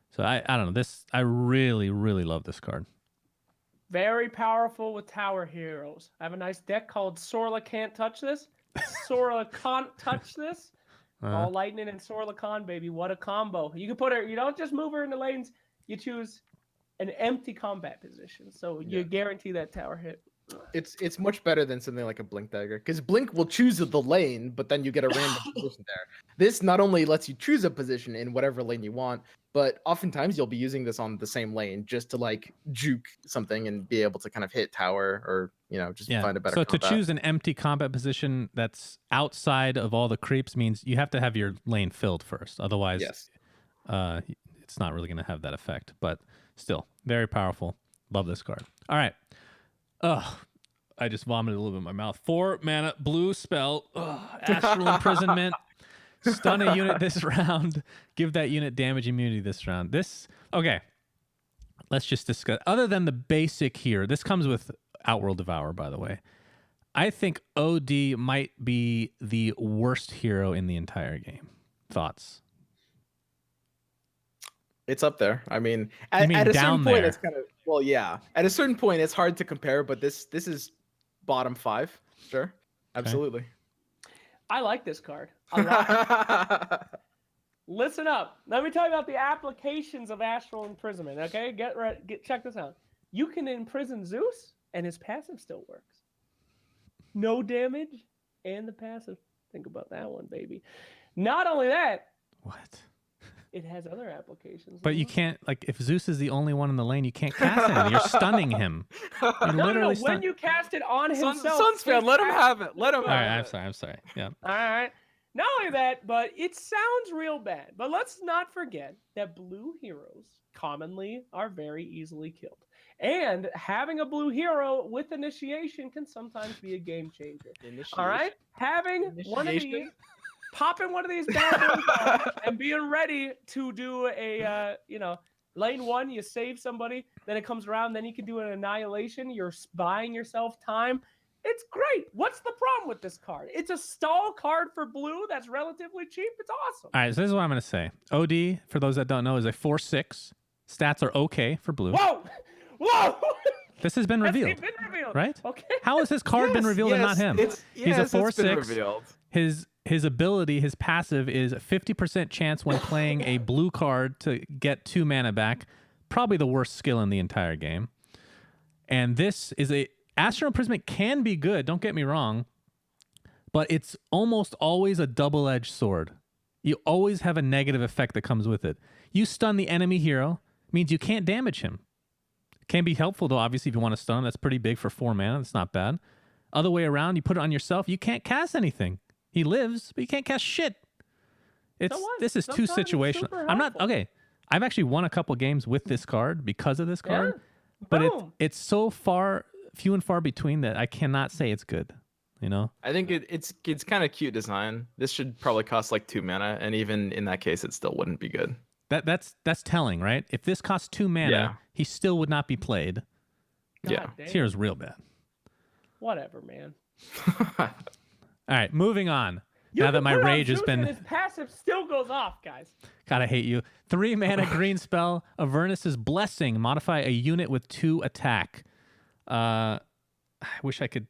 So I don't know. I really, really love this card. Very powerful with tower heroes. I have a nice deck called Sorla Can't Touch This. Sorla Can't Touch This. All Lightning and Sorla Khan, baby. What a combo. You can put her, you don't just move her in the lanes, you choose an empty combat position. So you guarantee that tower hit. It's much better than something like a blink dagger, because blink will choose the lane, but then you get a random position there. This not only lets you choose a position in whatever lane you want, but oftentimes you'll be using this on the same lane just to like juke something and be able to kind of hit tower, or just find a better So combat. to choose an empty combat position that's outside of all the creeps means you have to have your lane filled first. Otherwise, Yes. it's not really going to have that effect. But still, very powerful. Love this card. All right. Ugh. I just vomited a little bit in my mouth. 4 mana blue spell. Ugh. Astral Imprisonment. Stun a unit this round. Give that unit damage immunity this round. Okay. Let's just discuss. Other than the basic here, this comes with Outworld Devour, by the way. I think OD might be the worst hero in the entire game. Thoughts? It's up there. I mean, at a certain point, it's kind of yeah. At a certain point, it's hard to compare, but this is bottom 5. Sure, absolutely. I like this card a lot. Listen up. Let me tell you about the applications of Astral Imprisonment. Okay, check this out. You can imprison Zeus, and his passive still works. No damage, and the passive. Think about that one, baby. Not only that. What? It has other applications. But you can't, like, if Zeus is the only one in the lane, you can't cast anything. You're stunning him. You're no. When you cast it on himself. SUNSfan, let him have it. Let him have it. All right, I'm sorry. Yeah. All right. Not only that, but it sounds real bad. But let's not forget that blue heroes commonly are very easily killed. And having a blue hero with initiation can sometimes be a game changer. All right? Having one of these, popping one of these bad boys on and being ready to do a, lane 1, you save somebody, then it comes around, then you can do an annihilation. You're buying yourself time. It's great. What's the problem with this card? It's a stall card for blue that's relatively cheap. It's awesome. All right, so this is what I'm going to say. OD, for those that don't know, is a 4/6. Stats are okay for blue. Whoa! This has been revealed. It's been revealed. Right? Okay. How has his card been revealed and not him? He's a 4/6. His ability, his passive is a 50% chance when playing a blue card to get 2 mana back. Probably the worst skill in the entire game. And this is Astral Imprisonment can be good, don't get me wrong, but it's almost always a double-edged sword. You always have a negative effect that comes with it. You stun the enemy hero, means you can't damage him. Can be helpful, though, obviously, if you want to stun him. That's pretty big for 4 mana. That's not bad. Other way around, you put it on yourself, you can't cast anything. He lives, but you can't cast shit. This is too situational. I'm not okay. I've actually won a couple games with this card because of this card, but it's so few and far between that I cannot say it's good. I think it's kind of cute design. This should probably cost like 2 mana, and even in that case, it still wouldn't be good. That's telling, right? If this costs 2 mana, he still would not be played. God This here's real bad. Whatever, man. All right, moving on. Now that my rage has been... His passive still goes off, guys. God, I hate you. 3 mana green spell, Avernus's Blessing. Modify a unit with 2 attack. I wish I could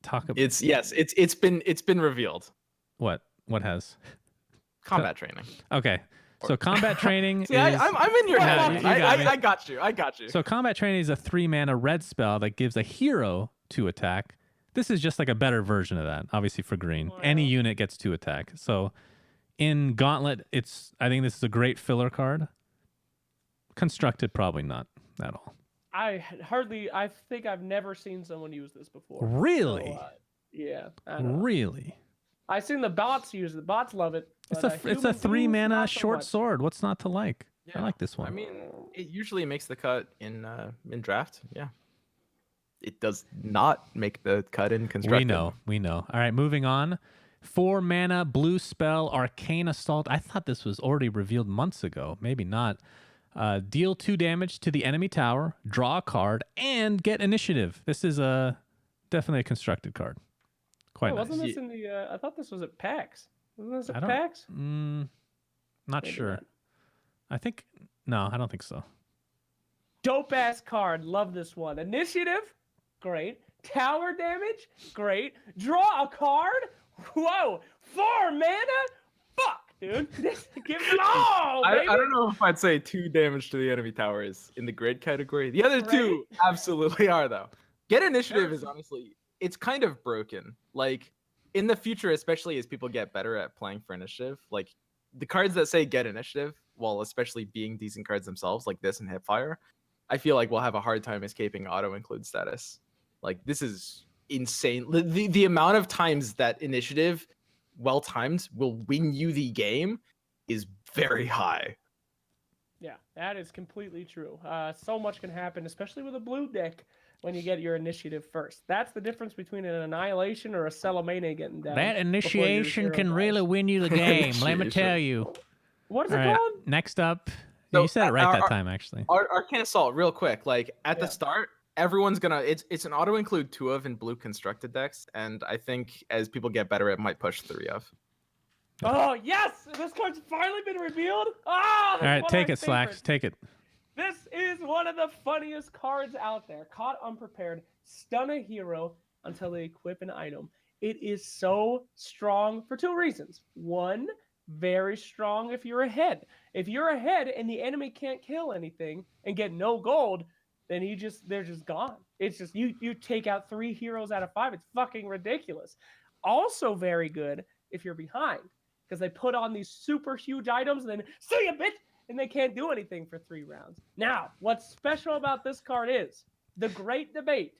talk about... It's been revealed. What has? Combat training. Okay. So combat training See, is... I'm in your head. I got you. So combat training is a 3 mana red spell that gives a hero 2 attack. This is just like a better version of that, obviously for green. Wow. Any unit gets 2 attack. So in Gauntlet, I think this is a great filler card. Constructed, probably not at all. I think I've never seen someone use this before. Really? So, yeah. I don't know. Really? I've seen the bots use it. The bots love it. It's a 3 mana short sword. What's not to like? Yeah. I like this one. I mean, it usually makes the cut in draft. Yeah. It does not make the cut in constructed. We know. All right, moving on. 4 mana blue spell, Arcane Assault. I thought this was already revealed months ago. Maybe not. Deal 2 damage to the enemy tower, draw a card, and get initiative. This is definitely a constructed card. Quite nice. Wasn't this in the... I thought this was at PAX. Wasn't this at PAX? Not Maybe sure. not. I don't think so. Dope-ass card. Love this one. Initiative? Great. Tower damage? Great. Draw a card? Whoa. 4 mana? Fuck, dude. Give it all, baby. I don't know if I'd say 2 damage to the enemy tower is in the great category. The other 2 absolutely are, though. Get initiative is honestly, it's kind of broken. Like in the future, especially as people get better at playing for initiative, like the cards that say get initiative, while especially being decent cards themselves, like this and Hipfire, I feel like we'll have a hard time escaping auto include status. Like this is insane. The amount of times that initiative, well timed, will win you the game is very high. Yeah, that is completely true. So much can happen, especially with a blue deck, when you get your initiative first. That's the difference between an Annihilation or a Celemene getting down. That initiation can really dies. win you the game. Let me tell you. What is All it right, called? next up. So, You said it right that time, actually. Arcane Assault, real quick. Like at the start, everyone's gonna. It's an auto include 2 of in blue constructed decks, and I think as people get better, it might push 3 of. Oh yes, this card's finally been revealed. Ah, All right, take it, Slacks. Take it. This is one of the funniest cards out there. Caught unprepared, stun a hero until they equip an item. It is so strong for 2 reasons. One, very strong if you're ahead. If you're ahead and the enemy can't kill anything and get no gold, then they're just gone. It's just you take out 3 heroes out of 5. It's fucking ridiculous. Also very good if you're behind, because they put on these super huge items and then see ya, bitch, and they can't do anything for 3 rounds. Now, what's special about this card is the great debate.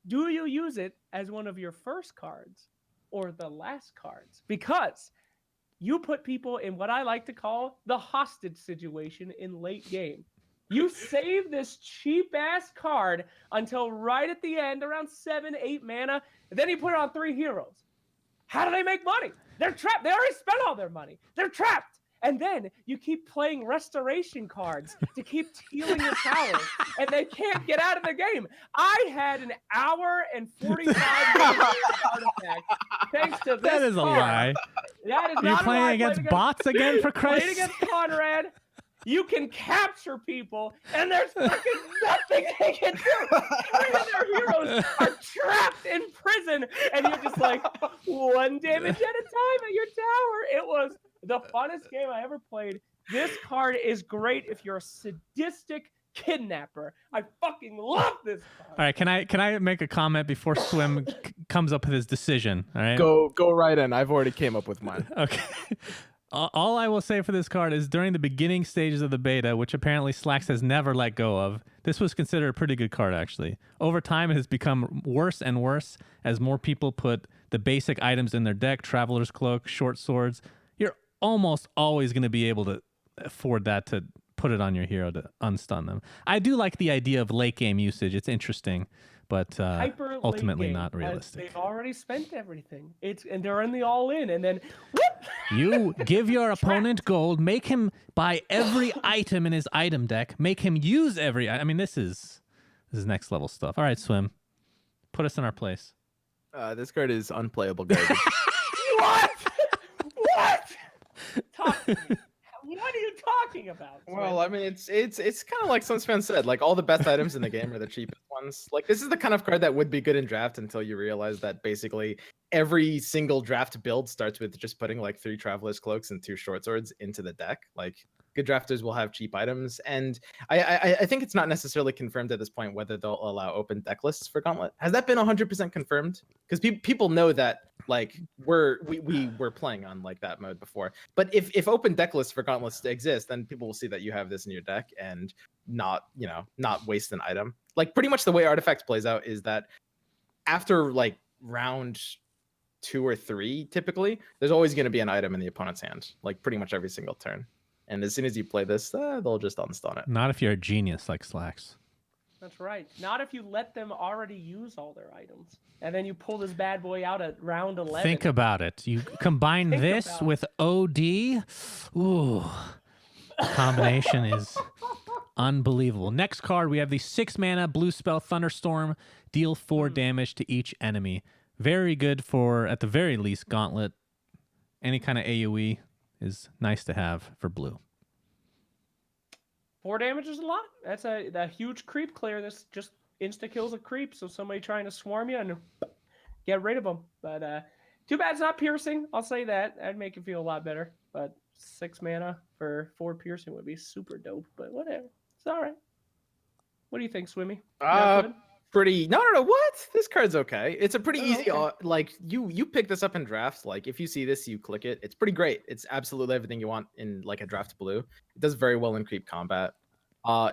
Do you use it as one of your first cards or the last cards? Because you put people in what I like to call the hostage situation in late game. You save this cheap-ass card until right at the end, around 7, 8 mana, and then you put it on 3 heroes. How do they make money? They're trapped. They already spent all their money. They're trapped. And then you keep playing restoration cards to keep healing your towers, and they can't get out of the game. I had an hour and 45 minutes of artifact thanks to this That is a card. lie. That is You're not playing a lie. against bots again, for Played Christ's against Conrad. You can capture people, and there's fucking nothing they can do. 3 of their heroes are trapped in prison, and you're just like 1 damage at a time at your tower. It was the funnest game I ever played. This card is great if you're a sadistic kidnapper. I fucking love this card. All right, can I make a comment before Swim comes up with his decision? All right. Go right in. I've already came up with mine. Okay. All I will say for this card is during the beginning stages of the beta, which apparently Slacks has never let go of, this was considered a pretty good card, actually. Over time, it has become worse and worse as more people put the basic items in their deck, Traveler's Cloak, short swords. You're almost always going to be able to afford that to put it on your hero to unstun them. I do like the idea of late game usage. It's interesting, but ultimately not realistic. They've already spent everything. And they're in the all-in, and then whoop! You give your opponent gold, make him buy every item in his item deck, make him use every. I mean, this is next level stuff. All right, Swim, put us in our place. This card is unplayable garbage. What? What? Talk to me. What are you talking about? Well, I mean, it's kind of like SUNSfan said. Like all the best items in the game are the cheapest ones. Like this is the kind of card that would be good in draft until you realize that basically every single draft build starts with just putting like 3 Traveler's Cloaks and 2 short swords into the deck. Like good drafters will have cheap items, and I think it's not necessarily confirmed at this point whether they'll allow open deck lists for Gauntlet. Has that been 100% confirmed? Because people know that like we were playing on like that mode before. But if open deck lists for Gauntlets exist, then people will see that you have this in your deck and not waste an item. Like pretty much the way Artifacts plays out is that after like round 2 or 3, typically, there's always going to be an item in the opponent's hand, like pretty much every single turn. And as soon as you play this, they'll just unstun it. Not if you're a genius like Slacks. That's right. Not if you let them already use all their items. And then you pull this bad boy out at round 11. Think about it. You combine this with OD. Ooh. The combination is unbelievable. Next card, we have the 6 mana blue spell Thunderstorm. Deal 4 damage to each enemy. Very good for, at the very least, Gauntlet. Any kind of AoE is nice to have for blue. 4 damage is a lot. That's a huge creep clear. This just insta kills a creep. So somebody trying to swarm you and get rid of them. But too bad it's not piercing. I'll say that. That'd make it feel a lot better. But 6 mana for 4 piercing would be super dope. But whatever. It's all right. What do you think, Swimmy? pretty. No. What? This card's okay. It's a pretty easy. Okay. Like you pick this up in drafts. Like if you see this, you click it. It's pretty great. It's absolutely everything you want in like a draft blue. It does very well in creep combat.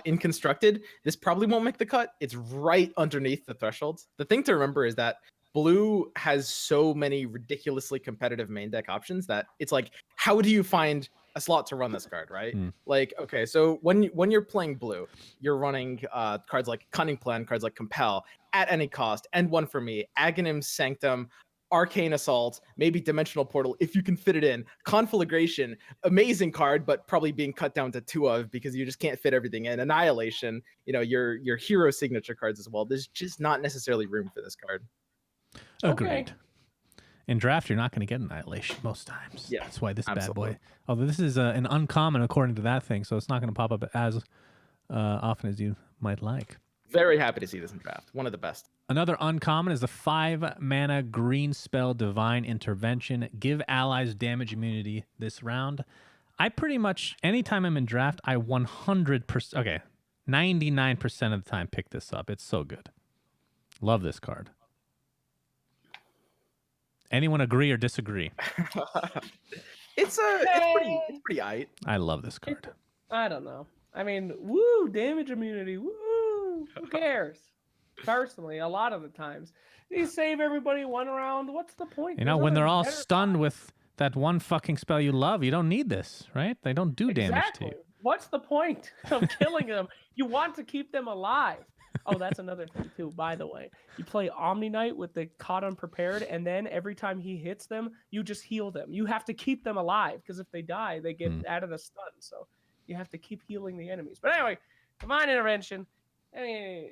In constructed, this probably won't make the cut. It's right underneath the threshold. The thing to remember is that blue has so many ridiculously competitive main deck options that it's like, how do you find a slot to run this card, right? Like, okay, so when you're playing blue, you're running cards like Cunning Plan, cards like Compel, At Any Cost, End One for Me, Aghanim's Sanctum, Arcane Assault, maybe Dimensional Portal if you can fit it in. Conflagration, amazing card, but probably being cut down to 2 of because you just can't fit everything in. Annihilation, you know, your hero signature cards as well. There's just not necessarily room for this card. Agreed. Okay. In draft, you're not going to get Annihilation most times. Yeah, That's why this absolutely. bad boy. Although this is an uncommon according to that thing, so it's not going to pop up as often as you might like. Very happy to see this in draft. One of the best. Another uncommon is the 5-mana green spell Divine Intervention. Give allies damage immunity this round. I pretty much, anytime I'm in draft, I 100%, okay, 99% of the time pick this up. It's so good. Love this card. Anyone agree or disagree? It's pretty aight. I love this card. I don't know. I mean, woo, damage immunity, woo. Who cares? Personally, a lot of the times, you save everybody 1 round. What's the point? You know, There's when they're other all better stunned cards. with that one fucking spell you love, you don't need this, right? They don't do damage to Exactly. you. What's the point of killing them? You want to keep them alive. Oh, that's another thing too, by the way. You play Omni Knight with the caught unprepared, and then every time he hits them, you just heal them. You have to keep them alive, because if they die, they get out of the stun. So you have to keep healing the enemies. But anyway, Divine Intervention, I mean,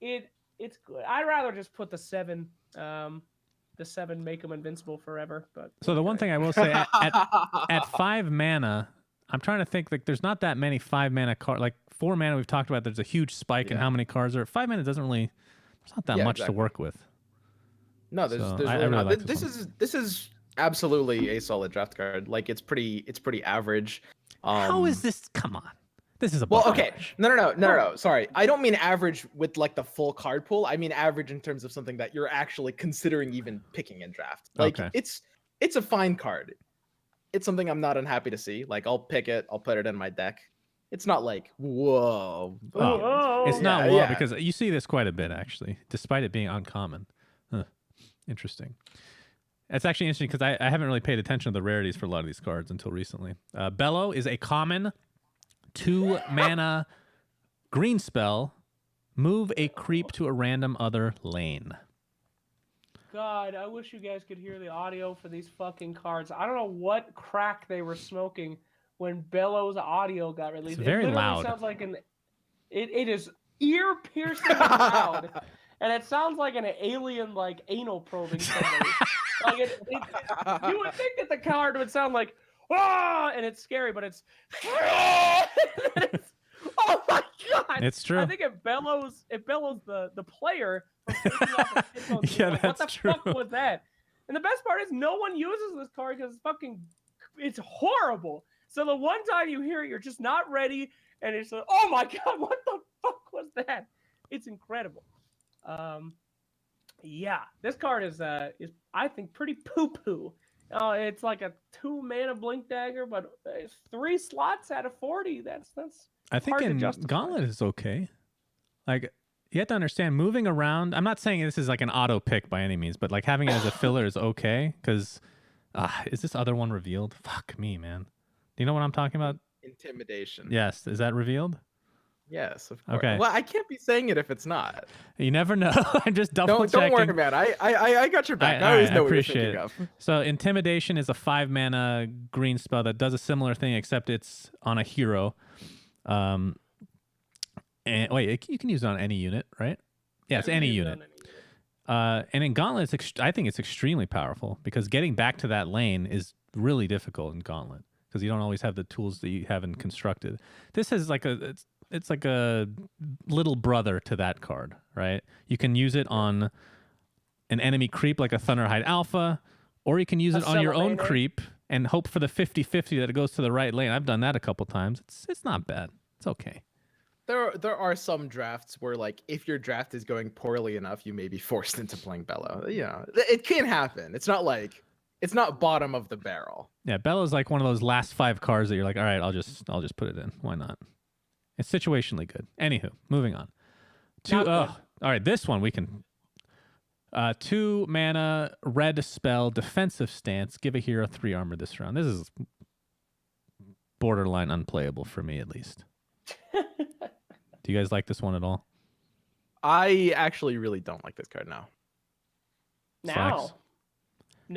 it's good. I'd rather just put the 7 make them invincible forever. But So the one thing I will say, at 5 mana, I'm trying to think, like, there's not that many 5-mana cards. Like 4 mana, we've talked about, there's a huge spike in how many cards are. 5 mana doesn't really, there's not that much to work with. No, there's So really I really not. like This is absolutely a solid draft card. Like it's pretty average. How is this? Come on. This is a Well, above okay. average. No. Sorry. I don't mean average with like the full card pool. I mean average in terms of something that you're actually considering even picking in draft. Like Okay. it's a fine card. It's something I'm not unhappy to see. Like I'll pick it, I'll put it in my deck. It's not like, whoa. It's not yeah. because you see this quite a bit, actually, despite it being uncommon. Huh. Interesting. It's actually interesting because I haven't really paid attention to the rarities for a lot of these cards until recently. Bellow is a common 2-mana green spell. Move a creep to a random other lane. God, I wish you guys could hear the audio for these fucking cards. I don't know what crack they were smoking when Bellow's audio got released. It's very it literally loud. Sounds like it is ear piercing loud, and it sounds like an alien like anal probing somebody. Like you would think that the card would sound like ah, and it's scary, but it's oh my god! It's true. I think it bellows the player. From taking off his headphones. Yeah, Like, that's what the true. fuck was that? And the best part is no one uses this card because it's horrible. So the one time you hear it, you're just not ready, and it's like, oh my god, what the fuck was that? It's incredible. Yeah, this card is I think pretty poo poo. It's like a 2-mana blink dagger, but 3 slots out of 40. That's I think hard to in justify. Gauntlet is okay. Like, you have to understand, moving around, I'm not saying this is like an auto pick by any means, but like having it as a filler is okay, because is this other one revealed? Fuck me, man. Do you know what I'm talking about? Intimidation. Yes. Is that revealed? Yes, of course. Okay. Well, I can't be saying it if it's not. You never know. I'm just double checking. Don't worry, man. I got your back. I all always right, know what you're appreciate thinking it. of. So Intimidation is a 5-mana green spell that does a similar thing, except it's on a hero. And wait, you can use it on any unit, right? Yeah, it's any unit. And in Gauntlet, I think it's extremely powerful because getting back to that lane is really difficult in Gauntlet because you don't always have the tools that you have in Constructed. This is like it's like a little brother to that card, right? You can use it on an enemy creep like a Thunderhide Alpha, or you can use it on your own creep and hope for the 50-50 that it goes to the right lane. I've done that a couple times. It's not bad. It's okay. there are some drafts where like if your draft is going poorly enough, you may be forced into playing Bello. You know, it can happen. It's not bottom of the barrel. Yeah, Bello's like one of those last 5 cards that you're like, all right, I'll just put it in. Why not? It's situationally good. Anywho, moving on. All right, this one we can. 2 mana, red spell, defensive stance. Give a hero 3 armor this round. This is borderline unplayable for me, at least. Do you guys like this one at all? I actually really don't like this card now. Slacks?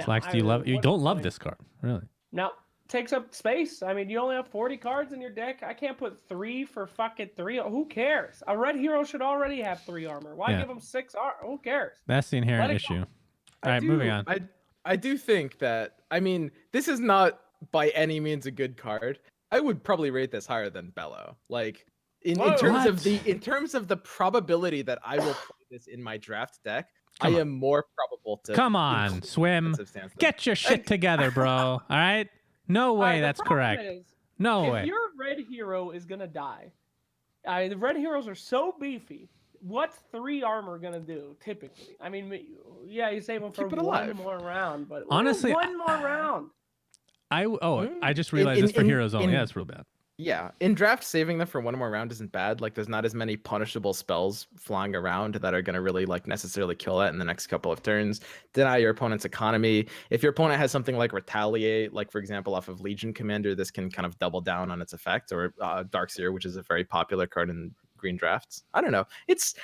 Slacks, do you love? You don't love this card, really? No, takes up space. I mean, you only have 40 cards in your deck. I can't put 3 for fucking 3. Who cares? A red hero should already have 3 armor. Why give him 6 armor? Who cares? That's the inherent issue. All right, moving on. I do think that. I mean, this is not by any means a good card. I would probably rate this higher than Bello. Like in terms of the probability that I will play this in my draft deck, I am more probable to. Come on, Swim. Get your shit together, bro. All right? No way that's correct. No way. If your red hero is going to die, the red heroes are so beefy. What's 3 armor going to do, typically? I mean, yeah, you save them for one more round, but honestly, one more round. I just realized it's for heroes only. Yeah, it's real bad. Yeah, in draft, saving them for one more round isn't bad. Like, there's not as many punishable spells flying around that are going to really, like, necessarily kill that in the next couple of turns. Deny your opponent's economy. If your opponent has something like Retaliate, like, for example, off of Legion Commander, this can kind of double down on its effect. Or Dark Seer, which is a very popular card in green drafts. I don't know. It's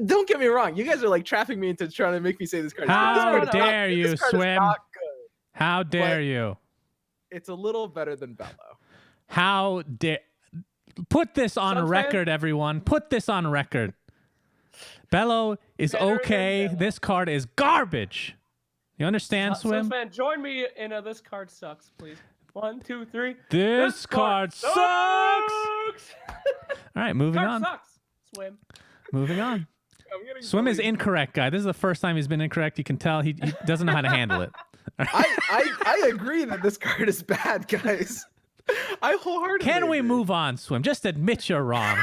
don't get me wrong. You guys are, like, trapping me into trying to make me say this card. How dare you, Swim? How dare you? It's a little better than Bello. How dare... Put this on record, everyone. Put this on record. Bello is okay. This card is garbage. You understand, Swim? SUNSfan, join me in a this card sucks, please. 1, 2, 3. This card sucks! All right, moving on. Sucks. Swim. Moving on. Swim is incorrect, guy. This is the first time he's been incorrect. You can tell he doesn't know how to handle it. I agree that this card is bad, guys. I wholeheartedly Can we agree. move on, Swim? Just admit you're wrong.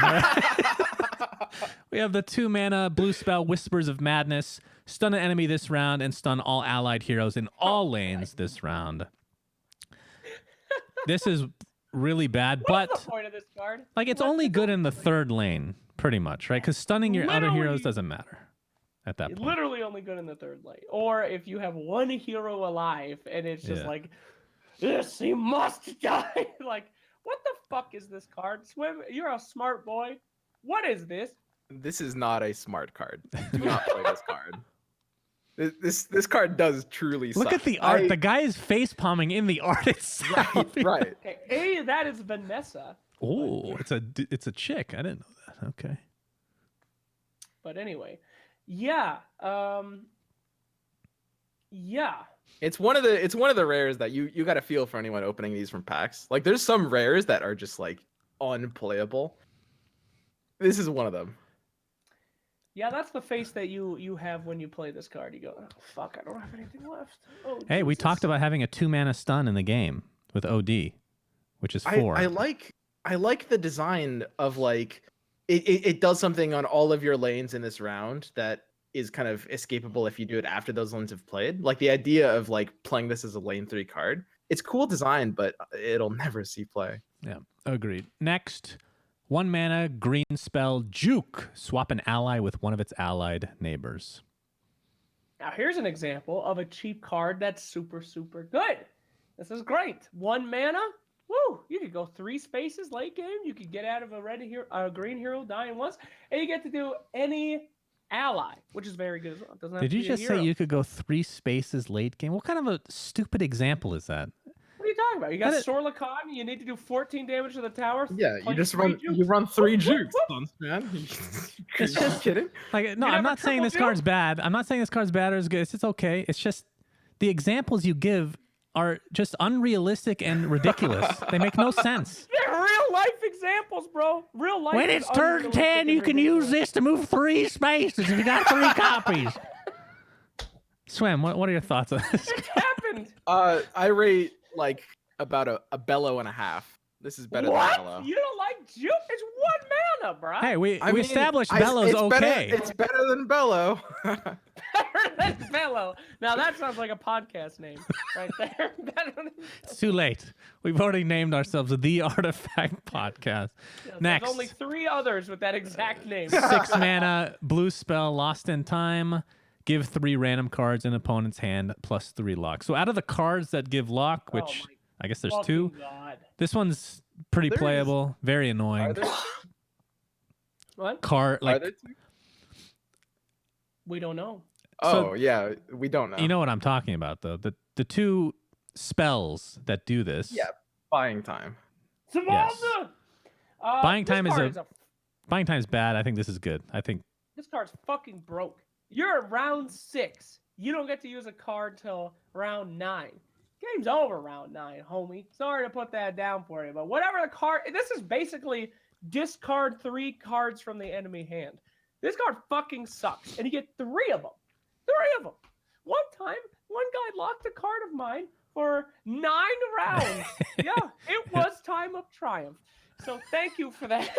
We have the 2 mana blue spell, Whispers of Madness. Stun an enemy this round and stun all allied heroes in all lanes this round. This is really bad, What's the point of this card? like it's only good in the 3rd lane, pretty much, right? Because stunning your other heroes doesn't matter at that point. Literally only good in the 3rd lane. Or if you have 1 hero alive and it's just like, yes, he must die. Like, what the fuck is this card? Swim, you're a smart boy. What is this? This is not a smart card. Do not play this card. This card does truly suck. Look at the art. The guy is face palming in the art itself. Right. Okay, that is Vanessa. Oh, it's a chick. I didn't know that. Okay. But anyway, yeah. It's one of the rares that you got to feel for anyone opening these from packs. Like, there's some rares that are just like unplayable. This is one of them. Yeah, that's the face that you have when you play this card. You go, oh, fuck, I don't have anything left. Oh, hey, Jesus. we talked about having a 2 mana stun in the game with OD, which is 4. I like the design of, like, it does something on all of your lanes in this round that is kind of escapable if you do it after those lanes have played. Like, the idea of, like, playing this as a lane 3 card. It's cool design, but it'll never see play. Yeah, agreed. Next, 1 mana green spell Juke. Swap an ally with one of its allied neighbors. Now here's an example of a cheap card that's super, super good. This is great. 1 mana. Woo! You could go 3 spaces late game. You could get out of a green hero dying once, and you get to do any ally, which is very good as well. Doesn't have Did to you be just a say hero. you could go 3 spaces late game? What kind of a stupid example is that? What are you talking about? You got Sorlakan. You need to do 14 damage to the tower. Yeah, you just run 3 jukes, man. It's just kidding. Like, no, I'm not saying this card's bad. I'm not saying this card's bad or is good. It's okay. It's just the examples you give are just unrealistic and ridiculous. They make no sense. They're real life examples, bro. Real life. When it's turn 10, you can use this to move 3 spaces if you got 3 copies. Swim, what are your thoughts on this? It happened. I rate like about a Bello and a half. This is better than Bello. You don't like Juke? It's 1 mana, bro. Hey, we I mean, established Bello's okay. It's better than Bello. Better than Bello. Now that sounds like a podcast name right there. Better than It's too late. We've already named ourselves the Artifact Podcast. Yes, Next. There's only 3 others with that exact name. 6 mana, blue spell, Lost in Time. Give 3 random cards in opponent's hand plus 3 luck. So out of the cards that give luck, which I guess there's 2, God. this one's pretty There is- playable, very Are annoying. there, What? Card are like there two? We don't know. Oh, yeah. We don't know. you know what I'm talking about though. The 2 spells that do this. Yeah. Buying time. Savalda! Buying time this is card a- Buying time's bad. I think this is good. I think This card's fucking broke. You're at round 6. You don't get to use a card till round 9. Game's over round 9, homie. Sorry to put that down for you, but whatever the card... This is basically discard 3 cards from the enemy hand. This card fucking sucks, and you get 3 of them. 3 of them. One time, one guy locked a card of mine for 9 rounds. Yeah, it was time of triumph. So thank you for that.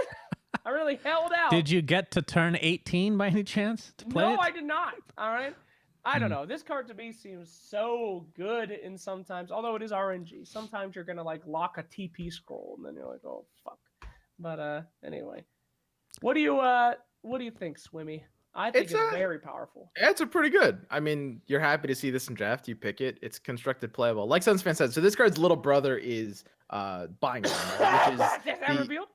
I really held out. Did you get to turn 18 by any chance to play No, it? I did not. All right. I don't know. This card to me seems so good in sometimes, although it is RNG. Sometimes you're gonna like lock a TP scroll and then you're like, oh fuck. But anyway. What do you think, Swimmy? I think it's very powerful. Yeah, it's a pretty good. I mean, you're happy to see this in draft. You pick it. It's constructed playable. Like SUNSfan said, so this card's little brother is buying time, which is Is that revealed?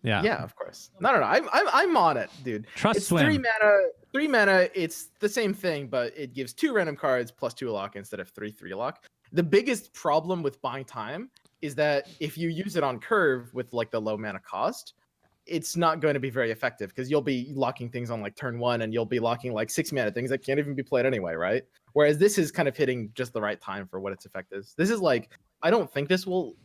Yeah. yeah, of course. No. I'm on it, dude. Trust It's Swim. 3 mana. 3 mana. It's the same thing, but it gives 2 random cards plus 2 lock instead of 3 lock. The biggest problem with buying time is that if you use it on curve with like the low mana cost, it's not going to be very effective because you'll be locking things on like turn 1 and you'll be locking like 6 mana things that can't even be played anyway, right? Whereas this is kind of hitting just the right time for what its effect is. This is like, I don't think this will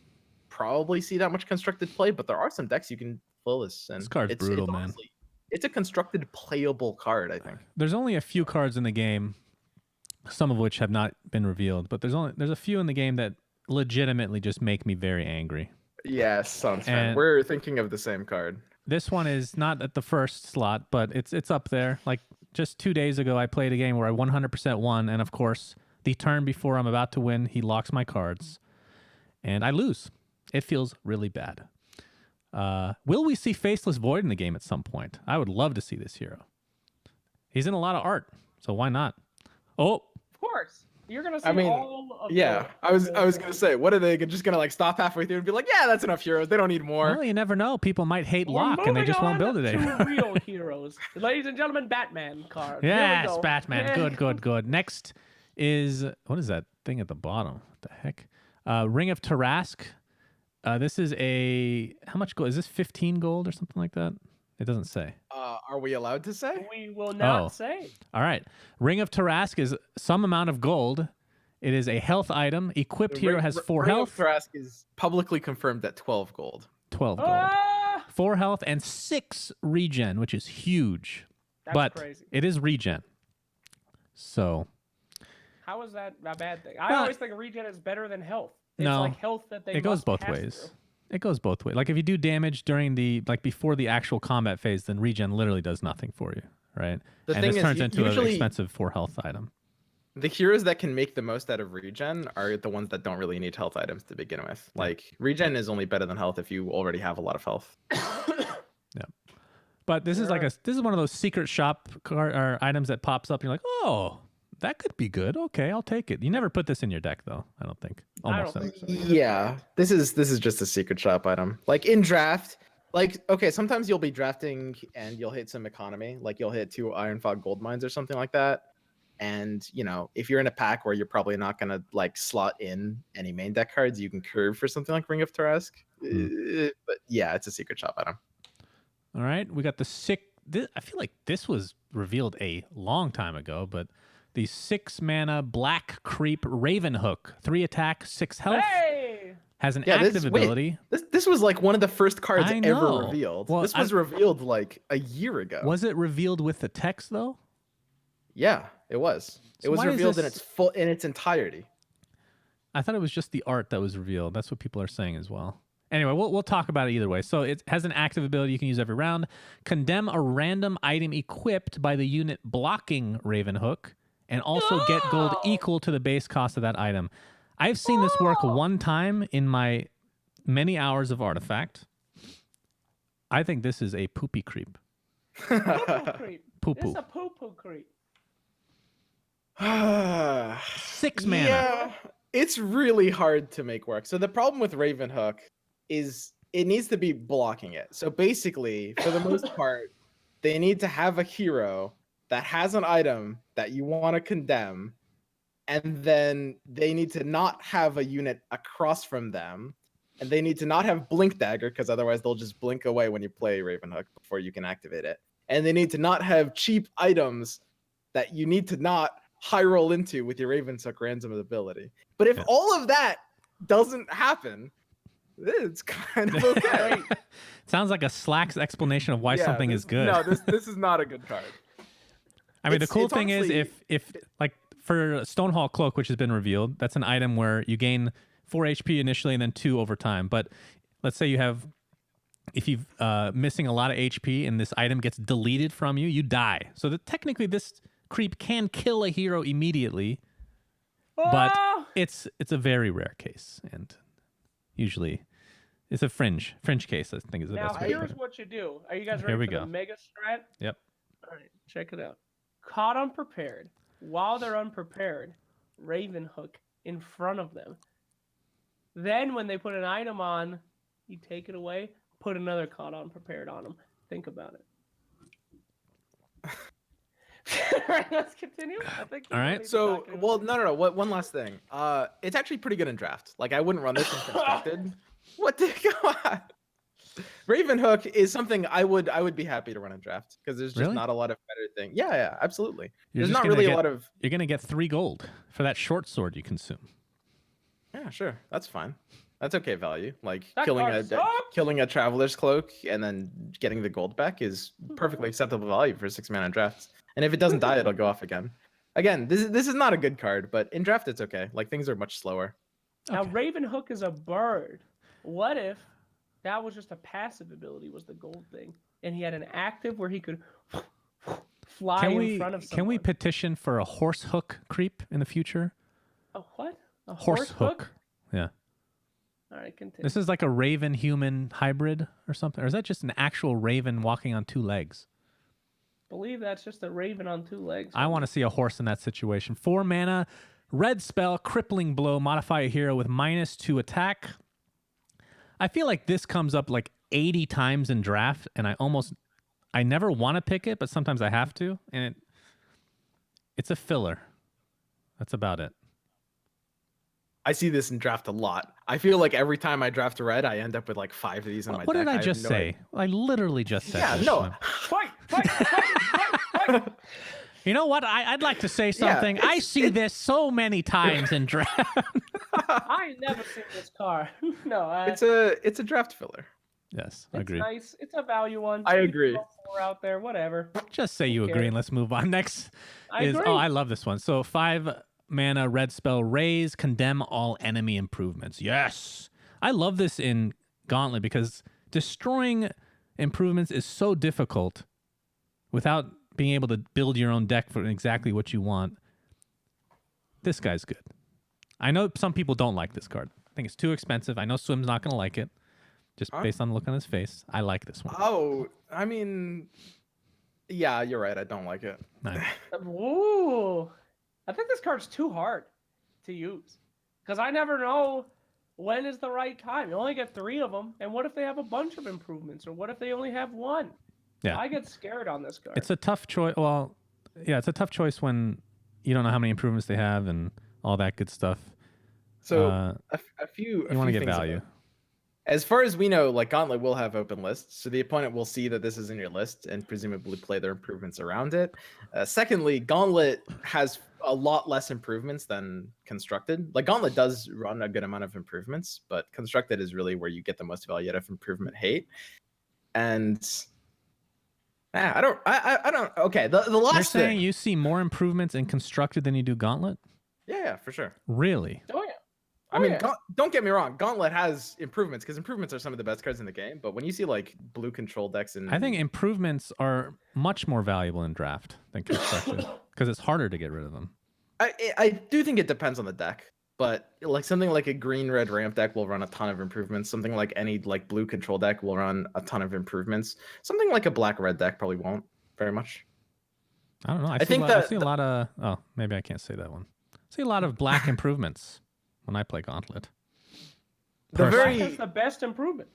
probably see that much constructed play, but there are some decks you can fill this. And This card's brutal, man. honestly, it's a constructed playable card, I think. There's only a few cards in the game, some of which have not been revealed, but there's a few in the game that legitimately just make me very angry. Yes, SUNSfan. And- We're thinking of the same card. This one is not at the first slot, but it's up there. Like just 2 days ago, I played a game where I 100% won, and of course, the turn before I'm about to win, he locks my cards, and I lose. It feels really bad. Will we see Faceless Void in the game at some point? I would love to see this hero. He's in a lot of art, so why not? Oh, Of course. You're gonna see I mean, all of Yeah, I was gonna say, what are they just gonna like stop halfway through and be like, yeah, that's enough heroes. They don't need more. well, you never know. People might hate We're Lock, and they moving just won't on build it to anymore. real heroes. Ladies and gentlemen, Batman card. Here we Yes, go. Batman. Yeah. Good. Next is, what is that thing at the bottom? What the heck? Ring of Tarask. This is how much gold? Is this 15 gold or something like that? It doesn't say. Are we allowed to say? We will not Oh. say. All right. Ring of Tarask is some amount of gold. It is a health item. Equipped hero has 4 Ring health, of Thrask is publicly confirmed at 12 gold. 12 gold. Ah, 4 health, and 6 regen, which is huge. that's but crazy. it is regen. So, How is that a bad thing? I Well, always think regen is better than health. It's No. like health that they it goes must both pass ways. through. It goes both ways. Like if you do damage during before the actual combat phase, then regen literally does nothing for you, right? The and thing this is, turns into an usually expensive 4 health item. the heroes that can make the most out of regen are the ones that don't really need health items to begin with. Like regen is only better than health if you already have a lot of health. But this is this is one of those secret shop or items that pops up. And you're like, oh, that could be good. Okay, I'll take it. You never put this in your deck though. I don't think. I Almost. don't never. think so. Yeah, this is just a secret shop item. Like in draft, like okay, sometimes you'll be drafting and you'll hit some economy, like you'll hit 2 Iron Fog gold mines or something like that. And you know, if you're in a pack where you're probably not gonna like slot in any main deck cards, you can curve for something like Ring of Tarask. But yeah, it's a secret shop item. All right, we got the I feel like this was revealed a long time ago, but the 6 mana black creep Ravenhook, 3 attack, 6 health, Hey! has an Yeah, active ability. This was like one of the first cards I ever know. revealed. Well, this was revealed like a year ago. Was it revealed with the text though? Yeah, it was. So It was why is revealed this- in its entirety. I thought it was just the art that was revealed. That's what people are saying as well. Anyway, we'll talk about it either way. So it has an active ability you can use every round. Condemn a random item equipped by the unit blocking Raven Hook, and also get gold equal to the base cost of that item. I've seen this work one time in my many hours of Artifact. I think this is a poopy creep. Poo-poo creep. Poo-poo. It's a poo-poo creep. 6 mana. Yeah, it's really hard to make work. So the problem with Raven Hook is it needs to be blocking it. So basically, for the most part, they need to have a hero that has an item that you want to condemn, and then they need to not have a unit across from them, and they need to not have Blink Dagger, because otherwise they'll just blink away when you play Raven Hook before you can activate it. And they need to not have cheap items that you need to not high roll into with your Raven's Hook random ability. But if all of that doesn't happen, it's kind of okay. Sounds like a Slack's explanation of why something is good. No, this is not a good card. I mean, the cool thing honestly, is if like for Stonehall Cloak, which has been revealed, that's an item where you gain 4 HP initially and then 2 over time. But let's say if you've missing a lot of HP and this item gets deleted from you, you die. So that technically this creep can kill a hero immediately, but it's a very rare case, and usually it's a fringe case. I think is the Now best way to put here's it. what you do. Are you guys ready Here we for go. the mega strat? Yep. All right, check it out. Caught unprepared. While they're unprepared, Raven Hook in front of them. Then when they put an item on, you take it away, put another caught unprepared on them. Think about it. All right, let's continue. I think All right. So, well, no. One last thing. It's actually pretty good in draft. Like, I wouldn't run this in constructed. What the come on? Raven Hook is something I would be happy to run in draft because there's just not a lot of better thing. Yeah, absolutely. There's not really a lot of. You're gonna get 3 gold for that short sword you consume. Yeah, sure. That's fine. That's okay value. Like That killing a traveler's cloak and then getting the gold back is perfectly acceptable value for 6 mana drafts. And if it doesn't die, it'll go off again. Again, this is not a good card, but in draft it's okay. Like things are much slower. Now Raven Hook is a bird. What if that was just a passive ability, was the gold thing, and he had an active where he could fly in front of someone? Can we petition for a horse hook creep in the future? A what? A Horse hook. Yeah. All right, continue. This is like a raven human hybrid or something, or is that just an actual raven walking on 2 legs? Believe that's just a raven on 2 legs. I want to see a horse in that situation. 4 mana, red spell, crippling blow, modify a hero with -2 attack. I feel like this comes up like 80 times in draft, and I never want to pick it, but sometimes I have to, and it's a filler. That's about it. I see this in draft a lot. I feel like every time I draft a red, I end up with like 5 of these in my deck. What did I just say? I literally just said this. no. Fight! You know what? I'd like to say something. I see this so many times in draft. I ain't never seen this card. No, It's a draft filler. Yes, it's agreed. nice. It's a value one. I agree. 4 out there, whatever. Just say you agree and let's move on. Next is agree. I love this one. So 5 mana red spell, raise, condemn all enemy improvements. Yes. I love this in Gauntlet because destroying improvements is so difficult without being able to build your own deck for exactly what you want. This guy's good. I know some people don't like this card. I think it's too expensive. I know Swim's not going to like it just based on the look on his face. I like this one. Oh, I mean, yeah, you're right. I don't like it. Nice. Ooh. I think this card's too hard to use because I never know when is the right time. You only get 3 of them, and what if they have a bunch of improvements, or what if they only have 1? Yeah. I get scared on this card. It's a tough choice. Well, yeah, it's a tough choice when you don't know how many improvements they have and all that good stuff. So a few. You want to get things value. about it. As far as we know, like Gauntlet will have open lists, so the opponent will see that this is in your list and presumably play their improvements around it. Secondly, Gauntlet has a lot less improvements than Constructed. Like Gauntlet does run a good amount of improvements, but Constructed is really where you get the most value out of improvement hate. And I don't. Okay, the last You're saying thing. you see more improvements in Constructed than you do Gauntlet? Yeah, for sure. Really? Oh yeah. I mean, yeah. don't get me wrong. Gauntlet has improvements because improvements are some of the best cards in the game. But when you see like blue control decks and I think improvements are much more valuable in draft than constructed because it's harder to get rid of them. I do think it depends on the deck. But like something like a green red ramp deck will run a ton of improvements. Something like any like blue control deck will run a ton of improvements. Something like a black red deck probably won't very much. I don't know. I see a lot of. Oh, maybe I can't say that one. I see a lot of black improvements when I play Gauntlet. That's the best improvement.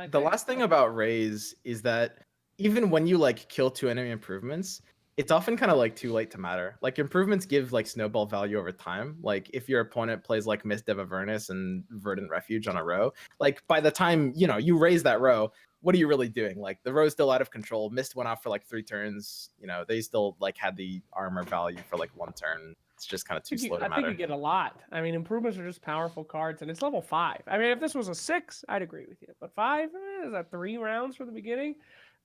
The last thing about Raze is that even when you like kill 2 enemy improvements, it's often kind of like too late to matter. Like improvements give like snowball value over time. Like if your opponent plays like Mist of Avernus and Verdant Refuge on a row, like by the time you raise that row, what are you really doing? Like the row's still out of control. Mist went off for like 3 turns. They still like had the armor value for like 1 turn. It's just kind of too slow to matter. I think you get a lot. I mean, improvements are just powerful cards, and it's level 5. I mean, if this was a 6, I'd agree with you. But 5 is that 3 rounds from the beginning.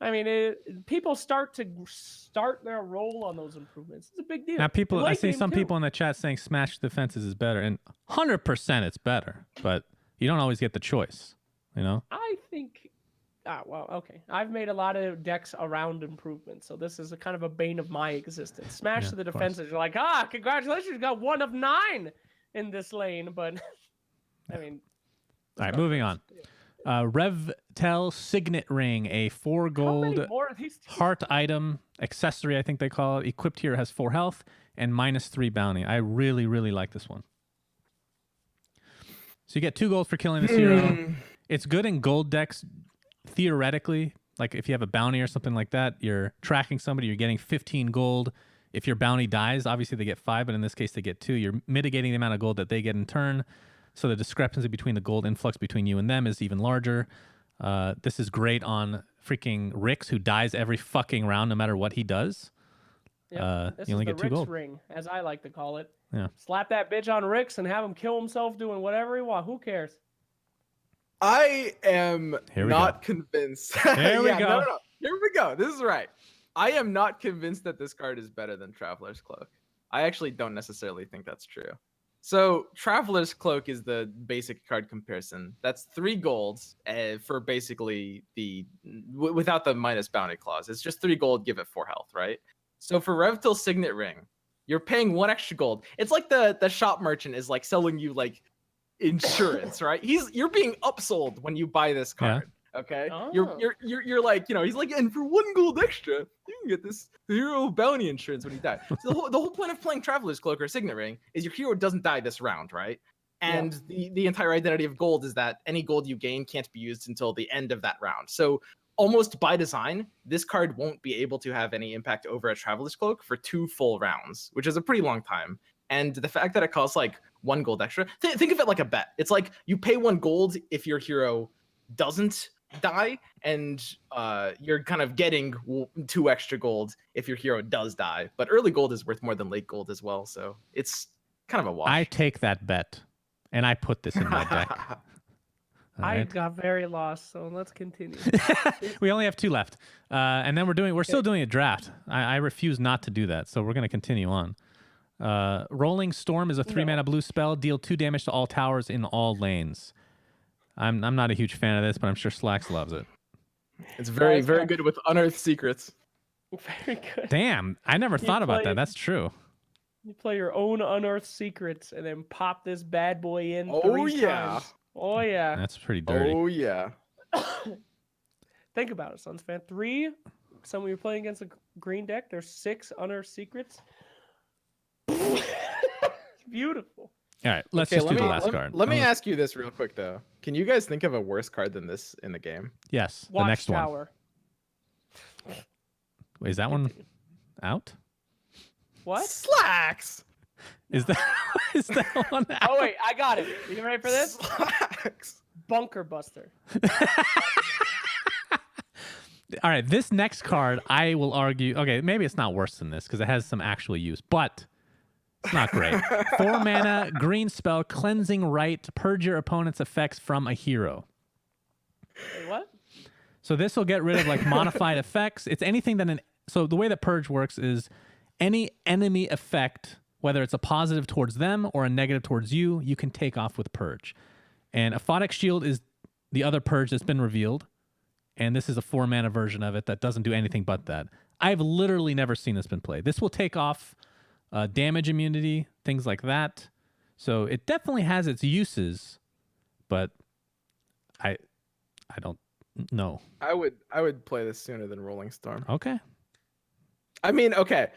I mean, people start their roll on those improvements. It's a big deal. Now, I see some people in the chat saying Smash Defenses is better, and 100% it's better, but you don't always get the choice. I think. Well, okay. I've made a lot of decks around improvements, so this is a kind of a bane of my existence. Smash to the defenses. You're like, congratulations, you got 1 of 9 in this lane, but I mean. All right, moving on. Revtel Signet Ring, a 4 gold heart item accessory, I think they call it. Equipped here has 4 health and -3 bounty. I really, really like this one. So you get 2 gold for killing this hero. It's good in gold decks. Theoretically, like if you have a bounty or something like that, you're tracking somebody, you're getting 15 gold. If your bounty dies, obviously they get 5, but in this case they get 2. You're mitigating the amount of gold that they get in turn, so the discrepancy between the gold influx between you and them is even larger. This is great on freaking Rix, who dies every fucking round no matter what he does. This you only is get the 2 Rix gold. ring, as I like to call it. Yeah. Slap that bitch on Rix and have him kill himself doing whatever he wants. Who cares? I am not convinced. Here we go. No. Here we go. This is right. I am not convinced that this card is better than Traveler's Cloak. I actually don't necessarily think that's true. So Traveler's Cloak is the basic card comparison. That's 3 golds for basically without the minus bounty clause. It's just 3 gold, give it 4 health, right? So for Revtil Signet Ring, you're paying 1 extra gold. It's like the shop merchant is like selling you like insurance, right? You're being upsold when you buy this card. Yeah. Okay, you're like, he's like, and for 1 gold extra, you can get this hero bounty insurance when he dies. So the whole point of playing Traveler's Cloak or Signet Ring is your hero doesn't die this round, right? And the entire identity of gold is that any gold you gain can't be used until the end of that round. So almost by design, this card won't be able to have any impact over a Traveler's Cloak for 2 full rounds, which is a pretty long time. And the fact that it costs like 1 gold extra, think of it like a bet. It's like you pay 1 gold if your hero doesn't die, and you're kind of getting 2 extra gold if your hero does die. But early gold is worth more than late gold as well, so it's kind of a wash. I take that bet, and I put this in my deck. I got very lost, so let's continue. We only have 2 left, and then we're still doing a draft. I refuse not to do that, so we're going to continue on. Rolling Storm is a 3-mana blue spell. Deal 2 damage to all towers in all lanes. I'm not a huge fan of this, but I'm sure Slacks loves it. It's very, very good with Unearthed Secrets. Very good. Damn, I never thought about that. That's true. You play your own Unearthed Secrets and then pop this bad boy in 3 times. Oh, yeah. That's pretty dirty. Oh, yeah. Think about it, SUNSfan. 3, when you're playing against a green deck, there's 6 Unearthed Secrets. Beautiful. All right, let's do the last card. Let me ask you this real quick, though. Can you guys think of a worse card than this in the game? Yes, the next Watchtower. one. Wait, is that one out? What? Slacks! Is that one out? Oh, wait, I got it. You ready for this? Slacks! Bunker Buster. All right, this next card, I will argue... Okay, maybe it's not worse than this because it has some actual use, but... It's not great. 4 mana, green spell, Cleansing Rite, purge your opponent's effects from a hero. Wait, what? So this will get rid of like modified effects. It's anything that so the way that purge works is any enemy effect whether it's a positive towards them or a negative towards you, you can take off with Purge. And Aphotic Shield is the other Purge that's been revealed. And this is a 4-mana version of it that doesn't do anything but that. I've literally never seen this been played. This will take off damage immunity, things like that. So it definitely has its uses, but I don't know. I would play this sooner than Rolling Storm. Okay. I mean, okay.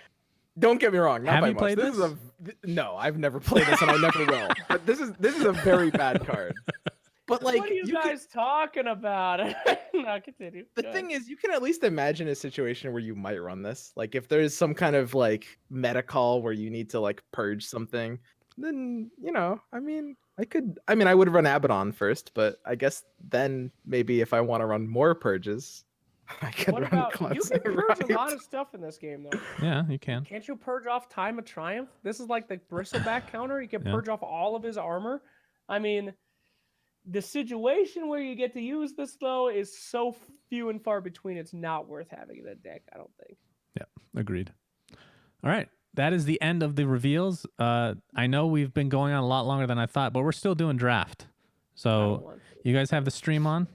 Don't get me wrong. Not Have by you much. played this? No, I've never played this, and I never will. But this is a very bad card. But like, what are you guys talking about? No, continue. The thing is, you can at least imagine a situation where you might run this. Like, if there's some kind of like meta call where you need to like purge something, then I would run Abaddon first, but I guess then maybe if I want to run more purges, I could What run about you? Cleansing Can purge a Rite. lot of stuff in this game, though. Yeah, you can. Can't you purge off Time of Triumph? This is like the bristleback counter. You can purge off all of his armor. I mean, the situation where you get to use this though is so few and far between. It's not worth having in a deck, I don't think. Yeah, agreed. All right. That is the end of the reveals. I know we've been going on a lot longer than I thought, but we're still doing draft. So you guys have the stream on?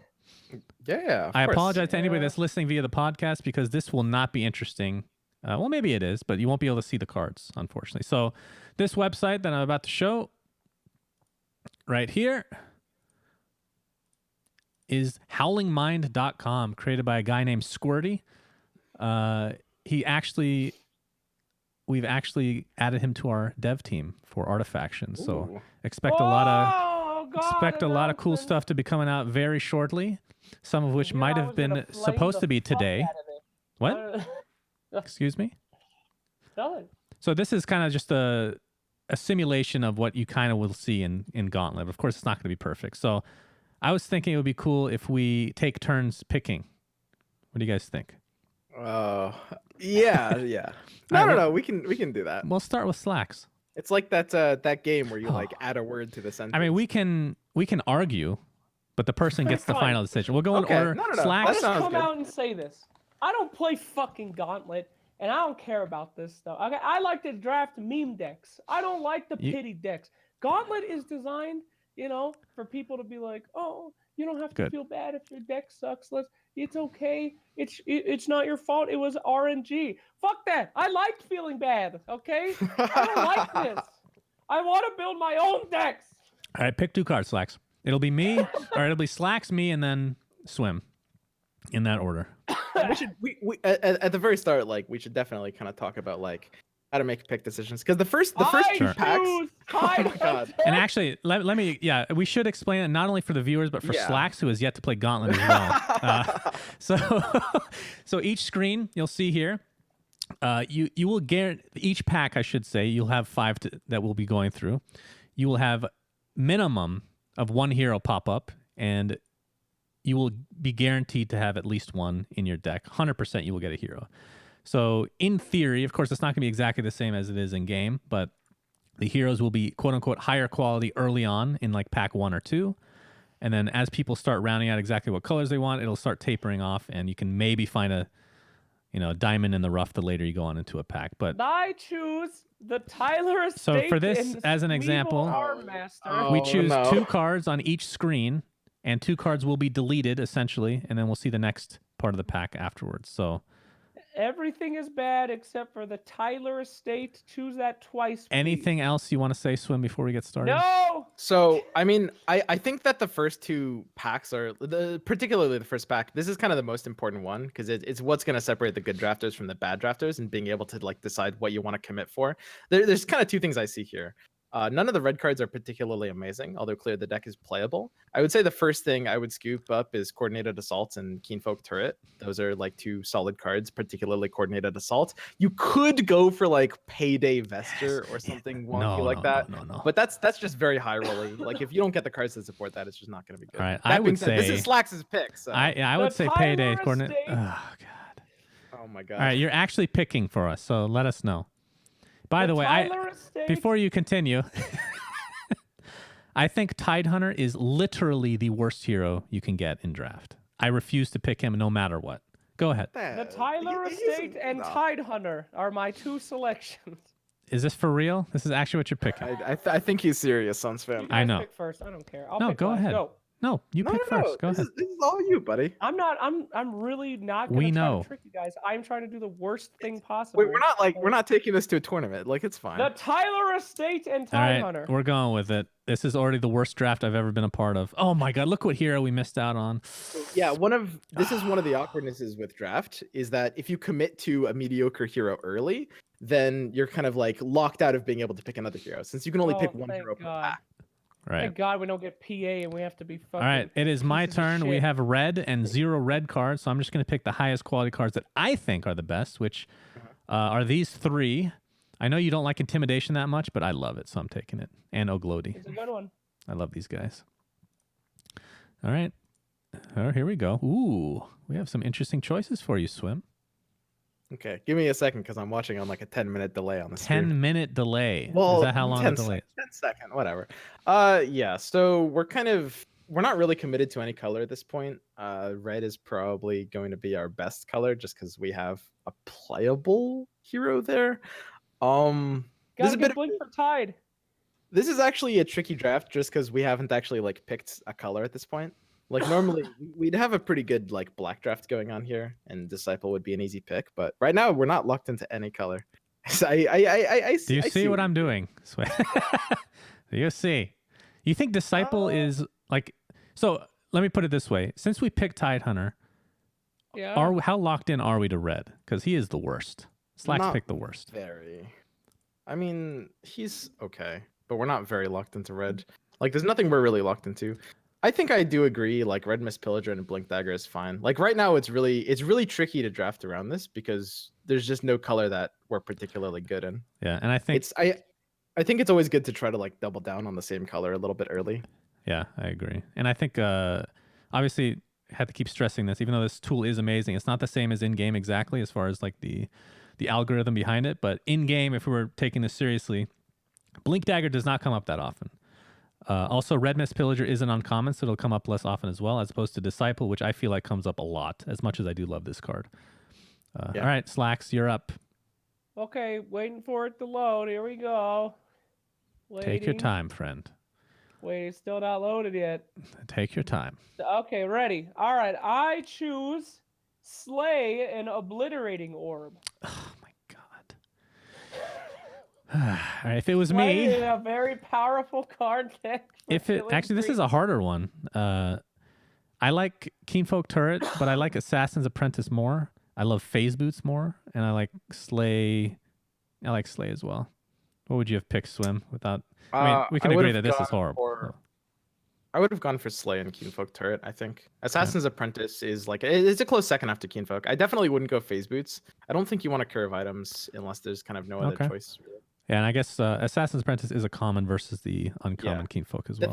Yeah. I apologize to anybody that's listening via the podcast because this will not be interesting. Well, maybe it is, but you won't be able to see the cards, unfortunately. So this website that I'm about to show right here is howlingmind.com, created by a guy named Squirty. We've actually added him to our dev team for Artifaction. So expect a lot of cool stuff to be coming out very shortly. Some of which might have been supposed to be today. What? Excuse me? So this is kind of just a simulation of what you kind of will see in Gauntlet. Of course, it's not going to be perfect. So I was thinking it would be cool if we take turns picking. What do you guys think? Yeah. No. We can do that. We'll start with Slacks. It's like that game where you like add a word to the sentence. I mean, we can argue, but the person gets the final decision. We'll go in order. No. Slacks. Let's come out and say this. I don't play fucking Gauntlet, and I don't care about this stuff. Okay, I like to draft meme decks. I don't like the pity decks. Gauntlet is designed, for people to be like, oh, you don't have to feel bad if your deck sucks. It's okay. It's not your fault. It was RNG. Fuck that. I liked feeling bad. Okay. I don't like this. I want to build my own decks. All right, pick 2 cards, Slacks. It'll be me, or it'll be Slacks, me, and then Swim, in that order. we at the very start, like we should definitely kind of talk about like how to make pick decisions because the first 2 packs. Oh my god! And actually, let me. Yeah, we should explain it not only for the viewers but for Slacks, who has yet to play Gauntlet as well. So each screen you'll see here, you will guarantee each pack. I should say you'll have 5 that we'll be going through. You will have minimum of 1 hero pop up, and you will be guaranteed to have at least 1 in your deck. 100% you will get a hero. So in theory, of course, it's not going to be exactly the same as it is in game, but the heroes will be quote unquote higher quality early on in like pack 1 or 2. And then as people start rounding out exactly what colors they want, it'll start tapering off, and you can maybe find a diamond in the rough the later you go on into a pack. But I choose the Tyler Estate. So for this, as an example, we choose 2 cards on each screen, and 2 cards will be deleted essentially, and then we'll see the next part of the pack afterwards. So everything is bad except for the Tyler Estate. Choose that twice, please. Anything else you want to say, Swim, before we get started? No! So, I mean, I think that the first 2 packs are, particularly the first pack, this is kind of the most important one because it's what's going to separate the good drafters from the bad drafters and being able to like decide what you want to commit for. There's kind of 2 things I see here. None of the red cards are particularly amazing, although clear the deck is playable. I would say the first thing I would scoop up is Coordinated Assault and Keenfolk Turret. Those are like 2 solid cards, particularly Coordinated Assault. You could go for like Payday Vesture or something wonky that. No. But that's just very high rolling. Like if you don't get the cards to support that, it's just not going to be good. All right, I would say this is Slacks' pick. So. I would say Payday Coordinate. Oh god. Oh my god. All right, you're actually picking for us, so let us know. By the way, before you continue, I think Tidehunter is literally the worst hero you can get in draft. I refuse to pick him no matter what. Go ahead. The Tyler Estate and Tidehunter are my 2 selections. Is this for real? This is actually what you're picking. I think he's serious, SUNSfan. You I guys know. Pick first. I don't care. I'll No, pick go last. ahead. Go. No, you pick first. Go ahead. This is all you, buddy. I'm not. I'm really not gonna We try know. to trick you guys. I'm trying to do the worst thing possible. Wait, we're not taking this to a tournament. Like, it's fine. The Tyler Estate and All Tide right, Hunter. we're going with it. This is already the worst draft I've ever been a part of. Oh my god, look what hero we missed out on. Yeah, this is one of the awkwardnesses with draft is that if you commit to a mediocre hero early, then you're kind of like locked out of being able to pick another hero since you can only pick one thank hero per God. pack. Right. Thank God we don't get PA and we have to be fucking. All right, it is my pieces of turn. We shit. have red and 0 red cards, so I'm just going to pick the highest quality cards that I think are the best, which are these 3. I know you don't like Intimidation that much, but I love it, so I'm taking it. And Oglodi. It's a good one. I love these guys. All right. Here we go. Ooh, we have some interesting choices for you, Swim. Okay, give me a second because I'm watching on like a 10-minute delay on the stream. 10-minute delay. Well, Is that how long the 10 delay is? 10 second, whatever. Yeah. So we're not really committed to any color at this point. Red is probably going to be our best color just because we have a playable hero there. This is Gotta a get bit. Blink for Tide. This is actually a tricky draft just because we haven't actually like picked a color at this point. Like normally we'd have a pretty good like black draft going on here, and Disciple would be an easy pick. But right now we're not locked into any color. So I Do you see what I'm doing? Do you see? You think Disciple is like... So let me put it this way. Since we picked Tide Hunter, Yeah. how locked in are we to red? Because he is the worst. Slacks Not picked the worst. Very. I mean, he's okay, but we're not very locked into red. Like, there's nothing we're really locked into. I think I do agree. Like, Red Mist Pillager and Blink Dagger is fine. Like right now, it's really tricky to draft around this because there's just no color that we're particularly good in. Yeah, and I think I think it's always good to try to like double down on the same color a little bit early. Yeah, I agree. And I think obviously had to keep stressing this, even though this tool is amazing. It's not the same as in game exactly as far as like the algorithm behind it, but in game, if we were taking this seriously, Blink Dagger does not come up that often. Also, Red Mist Pillager is an uncommon, so it'll come up less often as well, as opposed to Disciple, which I feel like comes up a lot, as much as I do love this card. Yeah. All right, Slacks, you're up. Okay, waiting for it to load. Here we go. Take your Waiting. time, friend. Wait, it's still not loaded yet. Take your time. Okay, ready. All right, I choose Slay an Obliterating Orb. Oh, my God. All right, if it was Slay me... is a very powerful card deck. Actually, this is a harder one. I like Keenfolk Turret, but I like Assassin's Apprentice more. I love Phase Boots more, and I like Slay. I like Slay as well. What would you have picked, Swim? Without, I mean, we can agree that this is horrible. I would have gone for Slay and Keenfolk Turret, I think. Assassin's Apprentice is like, it's a close second after Keenfolk. I definitely wouldn't go Phase Boots. I don't think you want to curve items unless there's kind of no other choice. Really. Yeah, and I guess Assassin's Apprentice is a common versus the uncommon Keenfolk as well.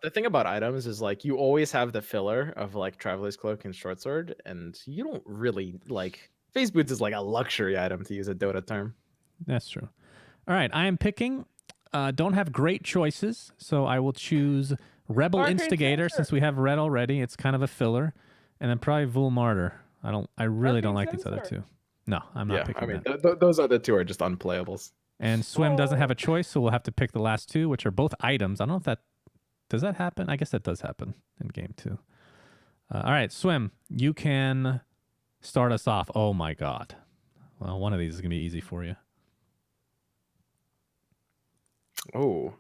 The thing about items is like you always have the filler of like Traveler's Cloak and Short Sword, and you don't really like Phase Boots is like a luxury item, to use a Dota term. That's true. All right, I am picking. Don't have great choices, so I will choose Rebel Arcane Instigator Sensor. since we have red already. It's kind of a filler, and then probably Vul Martyr. I really don't like Arcane these other Sensor. two. No, I'm not picking I mean, that. those other two are just unplayables. And Swim doesn't have a choice, so we'll have to pick the last two, which are both items. I don't know if that... Does that happen? I guess that does happen in game 2. All right, Swim, you can start us off. Oh, my God. Well, one of these is going to be easy for you. Oh.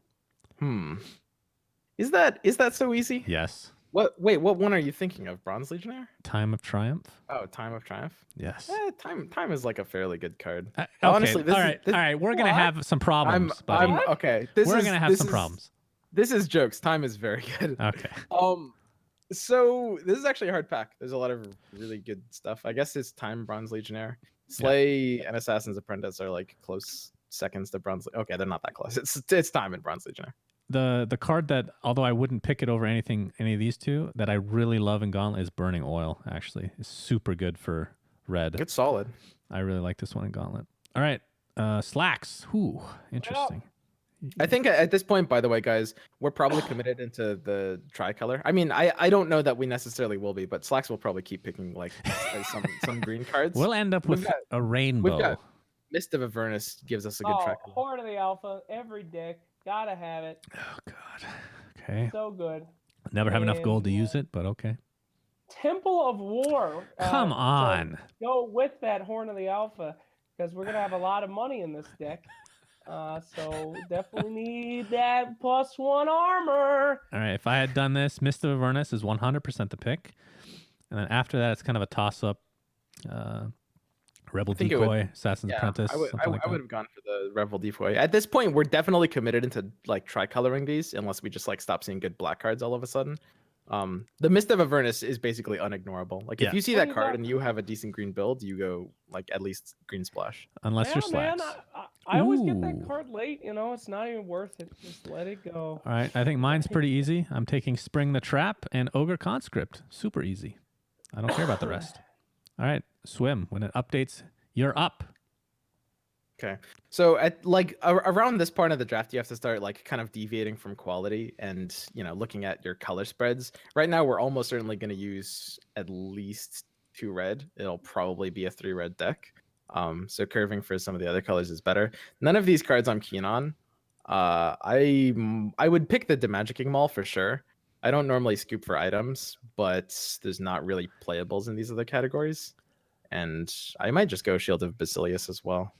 Is that so easy? Yes. Wait, what one are you thinking of? Bronze Legionnaire? Time of Triumph? Oh, Time of Triumph? Yes. Time is like a fairly good card. Okay. Honestly, all right. We're going to have some problems. buddy. Okay. We're going to have some problems. This is jokes. Time is very good. Okay. So this is actually a hard pack. There's a lot of really good stuff. I guess it's Time Bronze Legionnaire. Slay and Assassin's Apprentice are like close seconds to Bronze. Okay, they're not that close. It's Time and Bronze Legionnaire. The card that, although I wouldn't pick it over any of these two, that I really love in Gauntlet is Burning Oil, actually. It's super good for red. It's solid. I really like this one in Gauntlet. All right. Slacks. Ooh, interesting. I think at this point, by the way, guys, we're probably committed into the tricolor. I mean, I don't know that we necessarily will be, but Slacks will probably keep picking like some green cards. We'll end up with a rainbow. Mist of Avernus gives us a good Oh, track. Horn of the Alpha, every deck, gotta have it. Oh God. Okay. So good. Never have enough gold to And, use it, but okay. Temple of War. Come on. To go with that Horn of the Alpha, because we're gonna have a lot of money in this deck. So definitely need that +1 armor. All right. If I had done this, Mist of Avernus is 100% the pick, and then after that, it's kind of a toss-up. Rebel think it would- Decoy, Assassin's Yeah, Apprentice, I would something like that. have gone for the Revel Decoy. At this point, we're definitely committed into like tricoloring these, unless we just like stop seeing good black cards all of a sudden. The Mist of Avernus is basically unignorable. Like Yeah. if you see Well, that you card got- and you have a decent green build, you go like at least green splash. Unless you're Yeah, man, Slacks. I always get that Ooh. card late. You know, it's not even worth it. Just let it go. All right. I think mine's pretty easy. I'm taking Spring the Trap and Ogre Conscript. Super easy. I don't care about the rest. All right. Swim. When it updates, you're up. Okay. So at like around this part of the draft, you have to start like kind of deviating from quality and looking at your color spreads. Right now, we're almost certainly going to use at least 2 red. It'll probably be a 3 red deck. So curving for some of the other colors is better. None of these cards I'm keen on. I would pick the Demagicking Maul for sure. I don't normally scoop for items, but there's not really playables in these other categories. And I might just go Shield of Basilius as well.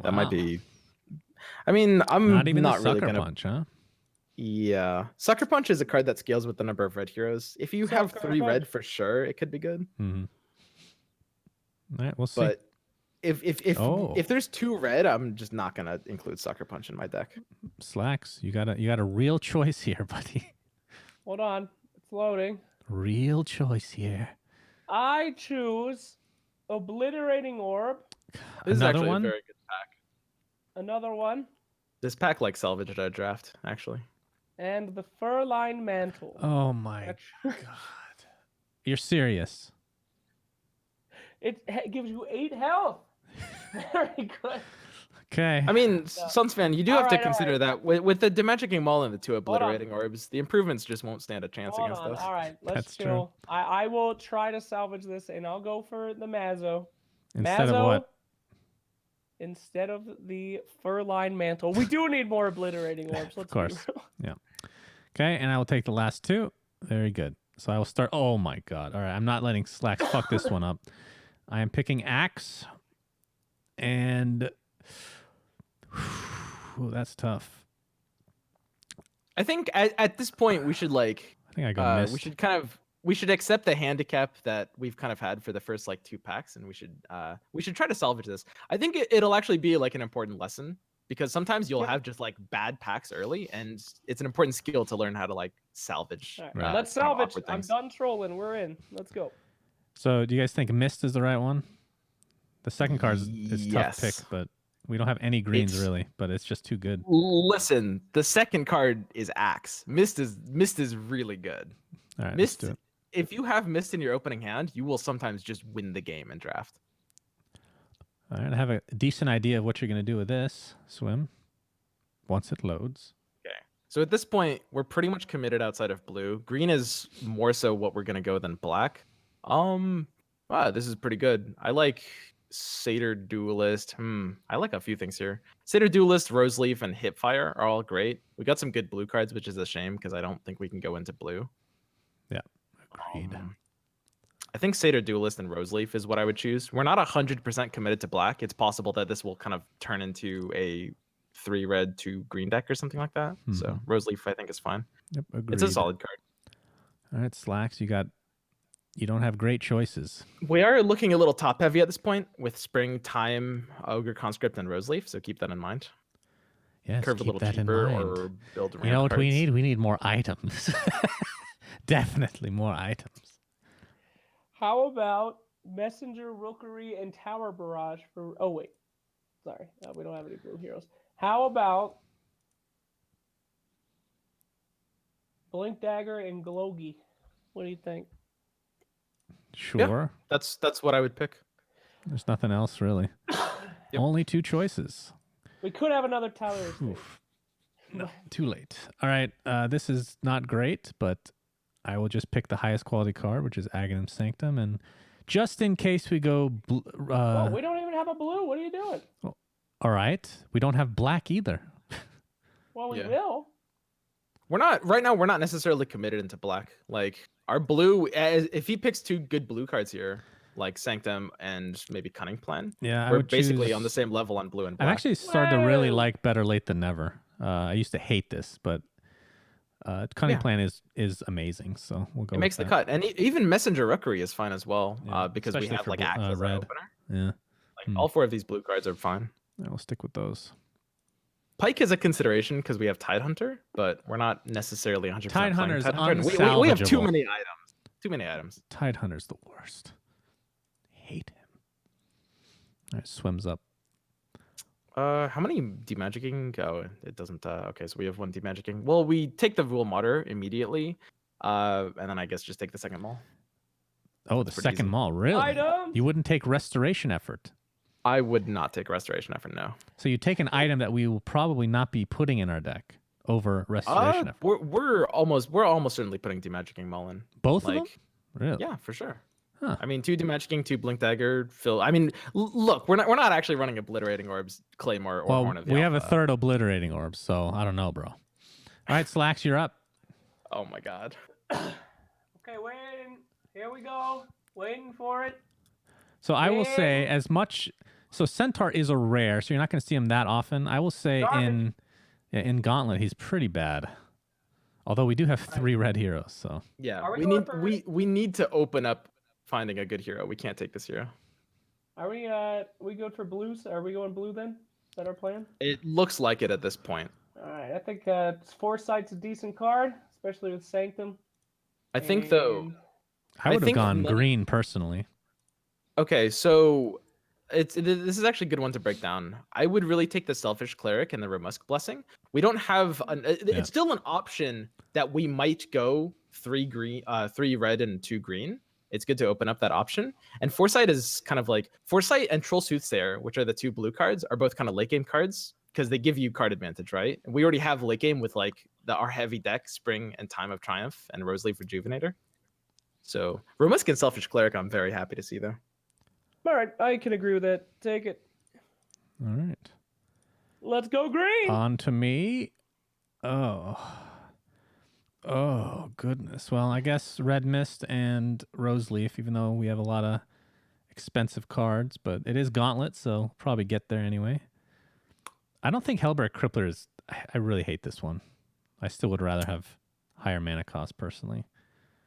That might Wow. be. I mean, I'm Not even the really Sucker gonna. Punch, huh? Yeah, Sucker Punch is a card that scales with the number of red heroes. If you have Sucker 3 red, Punch. for sure, it could be good. Mm-hmm. All right. We'll see. But if Oh. if there's 2 red, I'm just not gonna include Sucker Punch in my deck. Slacks. You got a real choice here, buddy. Hold on, it's loading. Real choice here. I choose Obliterating Orb. This is Another actually one? a very good pack. Another one. This pack like salvaged our draft actually. And the Furline Mantle. Oh my God. You're serious. It gives you 8 health. Very good. Okay. I mean, SUNSfan, you do have to Alright, consider that with the Demagicking Maul and the 2 Obliterating Orbs, the improvements just won't stand a chance Hold against on. us. All right, let's That's true. chill. I will try to salvage this, and I'll go for the Mazzo. Instead of what? Instead of the Furline Mantle. We do need more Obliterating Orbs. Let's Of course. be real. Yeah. Okay, and I will take the last 2. Very good. So I will start. Oh my God. All right. I'm not letting Slacks fuck this one up. I am picking Axe. And ooh, that's tough. I think at this point we should like I think I go Mist. we should accept the handicap that we've kind of had for the first like 2 packs, and we should try to salvage this. I think it'll actually be like an important lesson, because sometimes you'll have just like bad packs early, and it's an important skill to learn how to like salvage. All right, Right. let's kind of salvage. awkward I'm things. done trolling. We're in. Let's go. So do you guys think Mist is the right one? The second card is tough pick, Yes. but we don't have any greens It's- really, but it's just too good. Listen, the second card is Axe. Mist is really good. All right, let's Mist, do it. if you have Mist in your opening hand, you will sometimes just win the game in draft. All right, I have a decent idea of what you're going to do with this. Swim. Once it loads. So at this point, we're pretty much committed outside of blue. Green is more so what we're gonna go than black. Wow, this is pretty good. I like Satyr Duelist. I like a few things here. Satyr Duelist, Roseleaf, and Hipfire are all great. We got some good blue cards, which is a shame because I don't think we can go into blue. Agreed. I think Satyr Duelist and Roseleaf is what I would choose. We're not 100% committed to black. It's possible that this will kind of turn into a 3 red 2 green deck or something like that. So Mhm. Roseleaf I think is fine. Yep, agreed. It's a solid card. All right, Slacks, you don't have great choices. We are looking a little top heavy at this point with Spring, Time, Ogre Conscript, and Roseleaf, so keep that in mind. Yes, Curve a keep little that in cheaper mind. or build around You know what we cards. need? We need more items. Definitely more items. How about Messenger, Rookery, and Tower Barrage for... Oh, wait. Sorry. We don't have any blue heroes. How about Blink Dagger and Glogi? What do you think? Sure. That's what I would pick. There's nothing else really. Yep. Only 2 choices. We could have another Tower. Oof. No, too late. All right. This is not great, but I will just pick the highest quality card, which is Aghanim Sanctum. And just in case we go... Oh, we don't even have a blue. What are you doing? All right. We don't have black either. Well, we Yeah. will. We're not right now. We're not necessarily committed into black. Like our blue, if he picks 2 good blue cards here, like Sanctum and maybe Cunning Plan, Yeah, I we're would basically choose... on the same level on blue and I've black. actually started to really Whoa! like Better Late Than Never. I used to hate this, but Cunning Yeah. Plan is amazing. So we'll go. It makes the with cut, and even Messenger Rookery is fine as well, Yeah, because we especially have for like Axe as an red. opener. that. Yeah. Like all 4 of these blue cards are fine. Yeah, we'll stick with those. Pike is a consideration because we have Tidehunter, but we're not necessarily 100% playing Tidehunter's Tidehunter. And we have too unsalvageable. many items. Too many items. Tidehunter's the worst. Hate him. All right, swims up. How many demagicking? Oh, it doesn't. Okay, so we have 1 demagicking. Well, we take the Rule Martyr immediately, and then I guess just take the second Maul. Oh, the That's pretty second easy. Maul, really? Items. You wouldn't take Restoration Effort. I would not take Restoration Effort, no. So you take an item that we will probably not be putting in our deck over Restoration Effort. We're almost certainly putting demagicking Maul in. Both of Like, them? Really? yeah, for sure. Huh. I mean, 2 demagicking, 2 blink dagger, Phil. I mean, look, we're not actually running obliterating orbs, Claymore, or Well, Horn of the we have a Alpha. third Obliterating Orb, so I don't know, bro. All right, Slacks, you're up. Oh my god. Okay, waiting. Here we go. Waiting for it. So I will say, as much... So Centaur is a rare, so you're not going to see him that often. I will say Garbage. in Gauntlet, he's pretty bad. Although we do have 3 red heroes, so... Yeah, Are we we going need for- we need to open up finding a good hero. We can't take this hero. Are we good for blues? Are we going blue then? Is that our plan? It looks like it at this point. All right. I think Foresight's a decent card, especially with Sanctum. I think though. And I would have think gone many- green, personally. Okay, so this is actually a good one to break down. I would really take the Selfish Cleric and the Remusk Blessing. We don't have it's still an option that we might go 3 red and 2 green. It's good to open up that option. And Foresight is kind of like Foresight and Troll Soothsayer, which are the 2 blue cards, are both kind of late game cards because they give you card advantage, right? And we already have late game with like our heavy deck, Spring and Time of Triumph, and Roseleaf Rejuvenator. So Remusk and Selfish Cleric, I'm very happy to see though. all right, I can agree with that. Take it. All right. Let's go green. On to me. Oh, goodness. Well, I guess Red Mist and Roseleaf, even though we have a lot of expensive cards, but it is Gauntlet, so probably get there anyway. I don't think Hellbear Crippler is... I really hate this one. I still would rather have higher mana cost, personally.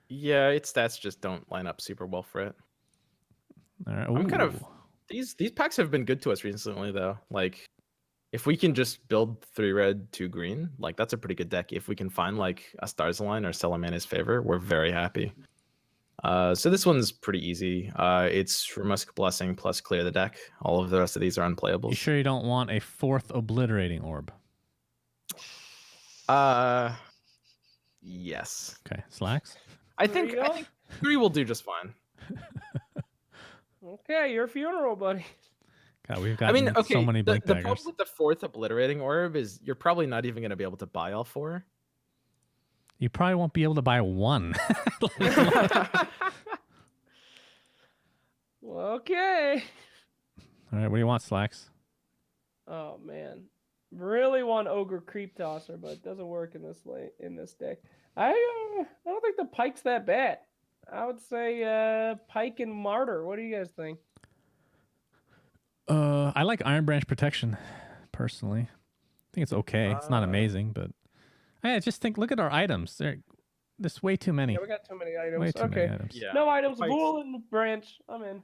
Yeah, its stats just don't line up super well for it. All right. I'm kind of Ooh. these packs have been good to us recently though. Like if we can just build 3 red, 2 green, like that's a pretty good deck. If we can find like a Stars Align or Salamana's Favor, we're very happy. So this one's pretty easy. It's Remusk Blessing plus clear the deck. All of the rest of these are unplayables. You sure you don't want a 4th Obliterating Orb? Yes. Okay. Slacks? I There think you go. 3 will do just fine. Okay, your funeral, buddy. God, we've I gotten mean, okay, so many the Blink problem Daggers. with the 4th Obliterating Orb is you're probably not even going to be able to buy all 4. You probably won't be able to buy 1. Okay. All right. What do you want, Slacks? Oh man, really want Ogre Creep Tosser, but it doesn't work in this deck. I don't think the Pike's that bad. I would say Pike and Martyr. What do you guys think? I like Iron Branch Protection, personally. I think it's okay. It's not amazing, but I just think, look at our items. There's way too many. Yeah, we got too many items. Way too Okay. many items. Yeah. No items. Pikes. Wool and Branch. I'm in.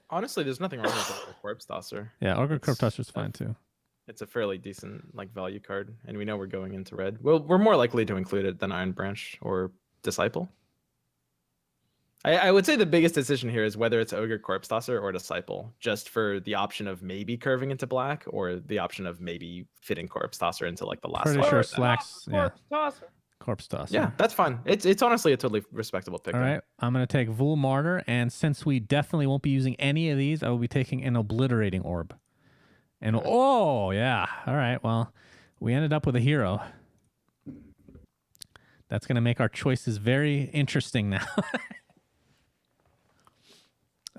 Honestly, there's nothing wrong with the Corpse Tosser. Yeah, Ogre It's- Corp Tosser's fine too. It's a fairly decent like value card, and we know we're going into red. Well, we're more likely to include it than Iron Branch or Disciple. I would say the biggest decision here is whether it's Ogre Corpse Tosser or Disciple, just for the option of maybe curving into black or the option of maybe fitting Corpse Tosser into like the last Pretty one. sure Or Slacks. Yeah, Corpse Tosser. Corpse Tosser. Yeah, that's fine. It's honestly a totally respectable pick. All right, I'm going to take Vul Martyr, and since we definitely won't be using any of these, I will be taking an Obliterating Orb. And oh, yeah. All right, well, we ended up with a hero. That's going to make our choices very interesting now.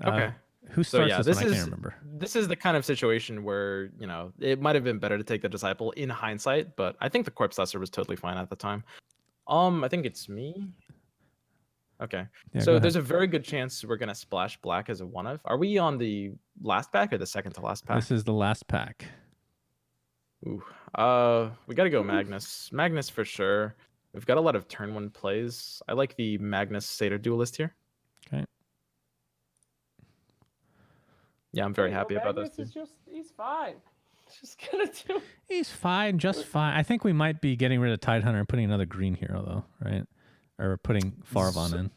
Okay. Who So starts yeah, this this one? I is can't remember. this is the kind of situation where, you know, it might have been better to take the disciple in hindsight, but I think the corpse lesser was totally fine at the time. I think it's me. Okay. Yeah, go So ahead. there's a very good chance we're gonna splash black as a one of. Are we on the last pack or the second to last pack? This is the last pack. Ooh. We gotta go Magnus. Magnus for sure. We've got a lot of turn one plays. I like the Magnus Satyr duelist here. Okay. Yeah, I'm very You know, happy about Magnus this. is just, he's fine. Just gonna do. He's fine, just fine. I think we might be getting rid of Tidehunter and putting another green hero, though, right? Or putting Farvon in.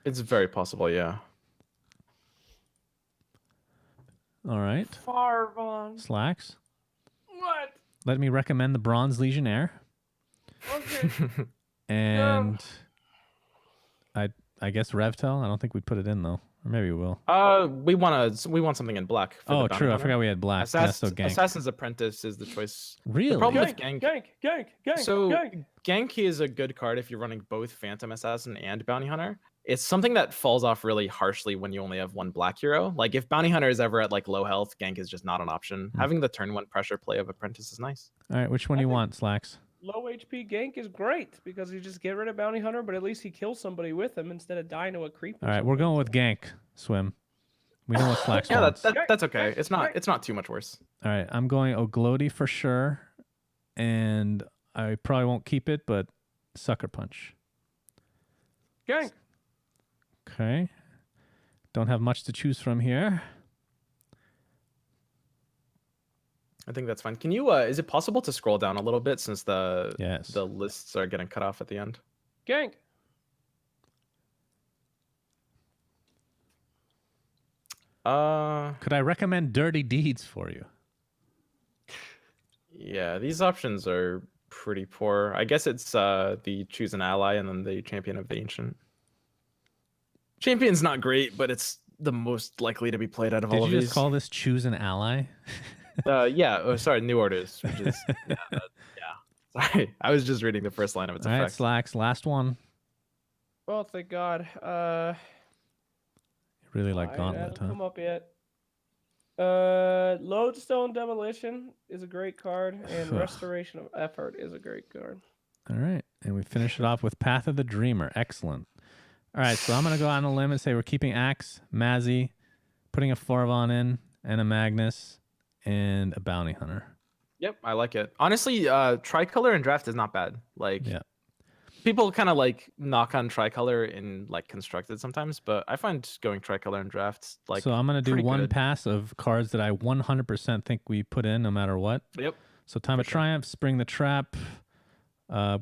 It's very possible, yeah. All right. Farvon. Slacks. What? Let me recommend the Bronze Legionnaire. Okay. And I guess Revtel. I don't think we'd put it in, though. Or maybe we will. We want something in black. For Oh, the bounty true. I hunter. forgot we had black. That's so gank. Assassin's Apprentice is the choice. Really? The problem with Gank, gank. gank. So gank. gank is a good card if you're running both Phantom Assassin and Bounty Hunter. It's something that falls off really harshly when you only have one black hero. Like if Bounty Hunter is ever at like low health, gank is just not an option. Having the turn one pressure play of Apprentice is nice. All right. Which one do you want, Slacks? Low HP gank is great because you just get rid of Bounty Hunter, but at least he kills somebody with him instead of dying to a creep. All right. We're going with gank, Swim. We know what Slacks Yeah, wants. that's okay. It's not too much worse. All right. I'm going Oglodi for sure. And I probably won't keep it, but Sucker Punch. Gank. Okay. Don't have much to choose from here. I think that's fine. Can you is it possible to scroll down a little bit since the lists are getting cut off at the end? Gank. Could I recommend Dirty Deeds for you? Yeah, these options are pretty poor. I guess it's the choose an ally and then the champion of the ancient. Champion's not great, but it's the most likely to be played out of all of these. Did you just call this choose an ally? Yeah. Oh, sorry, new orders, which is yeah. Sorry, I was just reading the first line of its All right, effect. Slacks, last one. Oh, thank God. Really like It Gauntlet, hasn't huh? come up yet. Lodestone Demolition is a great card, and Restoration of Effort is a great card. All right, and we finish it off with Path of the Dreamer. Excellent. All right, so I'm going to go out on a limb and say we're keeping Axe, Mazzy, putting a Farvon in, and a Magnus, and a Bounty Hunter. Yep, I like it. Honestly, tricolor in draft is not bad. Like, yeah. People kind of like knock on tricolor in like constructed sometimes, but I find going tricolor in drafts like. So I'm going to do one good. pass of cards that I 100% think we put in no matter what. Yep. So Time of Triumph, Spring the Trap.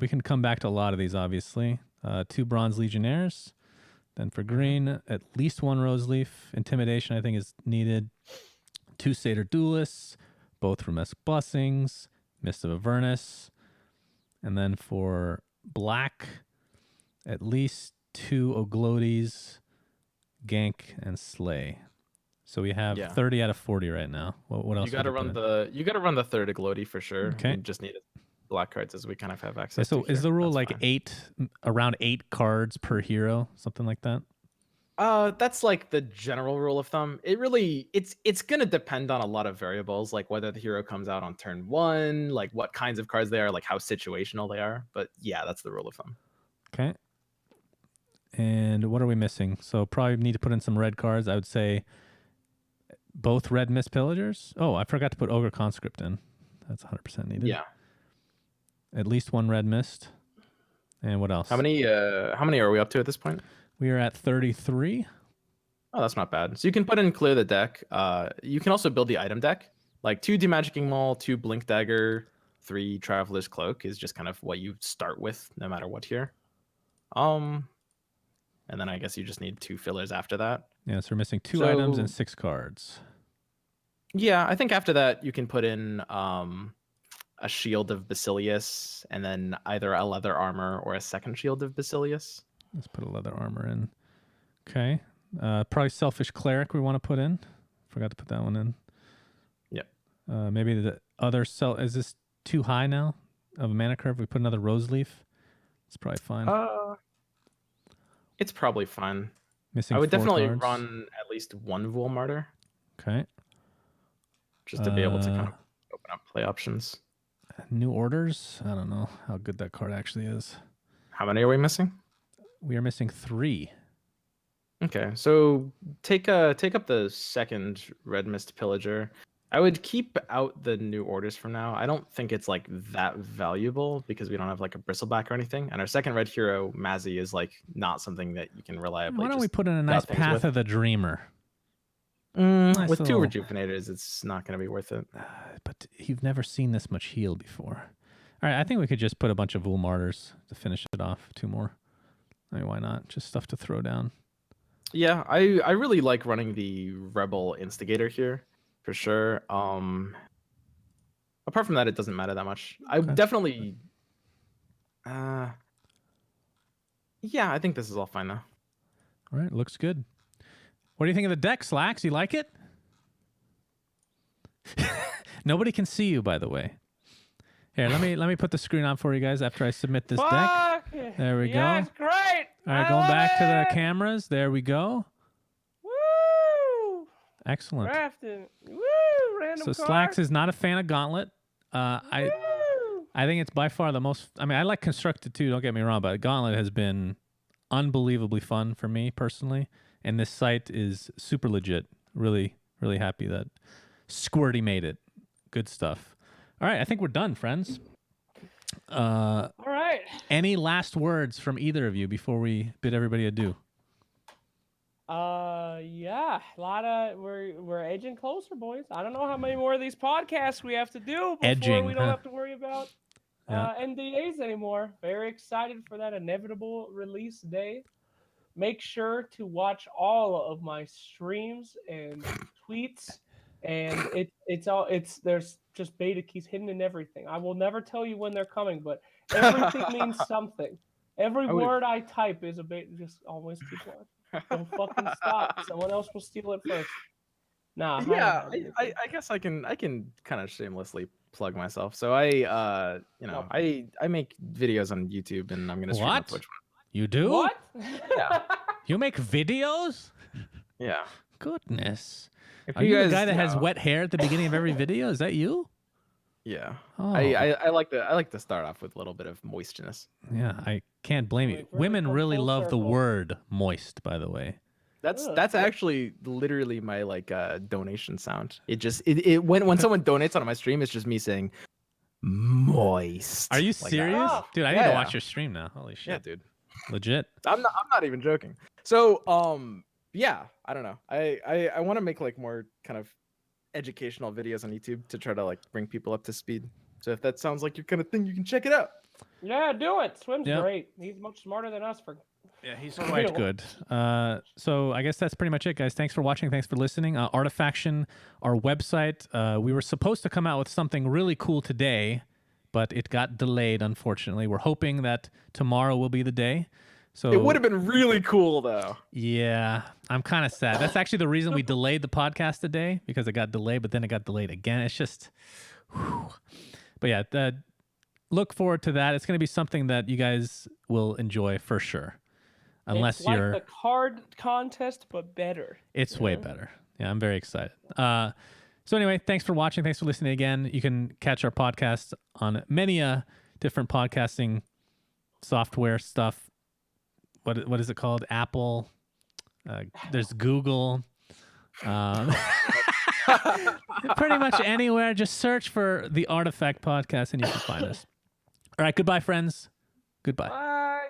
We can come back to a lot of these, obviously. 2 Bronze Legionnaires. Then for green, at least 1 Rose Leaf. Intimidation, I think, is needed. 2 Satyr Duelists, both Remesk Blessings, Mist of Avernus. And then for black, at least 2 Oglodis, Gank, and Slay. So we have 30 out of 40 right now. What else? You gotta run the third Oglodi for sure. Okay. You just need black cards as we kind of have access. So to is here. the rule That's like fine. around 8 cards per hero, something like that? That's like the general rule of thumb. It's gonna depend on a lot of variables, like whether the hero comes out on turn 1, like what kinds of cards they are, like how situational they are. But yeah, that's the rule of thumb. Okay. And what are we missing? So probably need to put in some red cards. I would say both red Mist Pillagers. Oh, I forgot to put Ogre Conscript in. That's 100% needed. Yeah. At least 1 red Mist. And what else? How many are we up to at this point? We are at 33. Oh, that's not bad. So you can put in clear the deck. You can also build the item deck. Like 2 Demagicking Maul, 2 Blink Dagger, 3 Traveler's Cloak is just kind of what you start with no matter what here. And then I guess you just need 2 fillers after that. Yeah, so we're missing 2 items and 6 cards. Yeah, I think after that you can put in a Shield of Basilius and then either a Leather Armor or a second Shield of Basilius. Let's put a Leather Armor in. Okay. Probably Selfish Cleric we want to put in. Forgot to put that one in. Yep. Maybe the other is this too high now of a mana curve? We put another Rose Leaf. It's probably fine. It's probably fine. Missing I would 4 definitely cards. run at least one Vool Martyr, Okay. just to be able to kind of open up play options. New orders. I don't know how good that card actually is. How many are we missing? We are missing 3. Okay, so take up the second Red Mist Pillager. I would keep out the new orders from now. I don't think it's like that valuable because we don't have like a bristleback or anything. And our second red hero, Mazzy, is like not something that you can reliably. Why don't we just put in a gut nice things Path with. of the Dreamer? With Nice 2 little- rejuvenators, it's not going to be worth it. But you've never seen this much heal before. All right, I think we could just put a bunch of Vool Martyrs to finish it off. 2 more. I mean, why not? Just stuff to throw down. Yeah, I really like running the Rebel Instigator here, for sure. Apart from that, it doesn't matter that much. I Okay. definitely. Yeah, I think this is all fine now. All right, looks good. What do you think of the deck, Slacks? You like it? Nobody can see you, by the way. Here, let me put the screen on for you guys after I submit this deck. Fuck! There we Yeah, go. it's great. All right, I going love back to the it. cameras. There we go. Woo! Excellent. Drafting. Woo! Random So card. Slacks is not a fan of Gauntlet. I Woo! think it's by far the most. I mean, I like Constructed too. Don't get me wrong, but Gauntlet has been unbelievably fun for me personally, and this site is super legit. Really, really happy that Squirty made it. Good stuff. All right, I think we're done, friends. All right. Any last words from either of you before we bid everybody adieu? Yeah, a lot of we're edging closer, boys. I don't know how many more of these podcasts we have to do before Edging, we don't huh? have to worry about Yeah. NDAs anymore. Very excited for that inevitable release day. Make sure to watch all of my streams and tweets, and there's just beta keys hidden in everything. I will never tell you when they're coming, but everything means something. Every I would- word I type is a beta. Just always keep watching. Don't fucking stop. Someone else will steal it first. Nah. Yeah, don't have I anything. guess I can kind of shamelessly plug myself. So I No. I make videos on YouTube and I'm gonna stream on What? Twitch. You do? What? Yeah. You make videos? Yeah. Goodness. If Are you the guys, guy that you has know, wet hair at the beginning of every video? Is that you? Yeah. Oh, I like to start off with a little bit of moistiness. yeah. I can't blame you. Like, really Women come really full love the circle. word moist, by the way. That's Ugh. that's actually literally my donation sound. It just it when someone donates on my stream, it's just me saying moist. Are you like that. serious? Oh. Dude, I need to Yeah. watch your stream now. Holy shit. Yeah, dude. Legit. I'm not even joking. So yeah, I don't know. I want to make like more kind of educational videos on YouTube to try to like bring people up to speed. So if that sounds like your kind of thing, you can check it out. Yeah, do it. Swim's Yep. great. He's much smarter than us for. Yeah, he's For quite real. good. So I guess that's pretty much it, guys. Thanks for watching. Thanks for listening. Artifaction, our website. We were supposed to come out with something really cool today, but it got delayed, unfortunately. We're hoping that tomorrow will be the day. So It would have been really cool though. yeah, I'm kind of sad. That's actually the reason we delayed the podcast today, because it got delayed, but then it got delayed again. It's just, whew. But yeah, look forward to that. It's going to be something that you guys will enjoy for sure. Unless it's like you're, the card contest, but better. it's way better. Yeah, I'm very excited. So anyway, thanks for watching. Thanks for listening again. You can catch our podcast on many different podcasting software stuff. What is it called? Apple. There's Google. Pretty much anywhere. Just search for the Artifact Podcast and you can find us. All right. Goodbye, friends. Goodbye. Bye.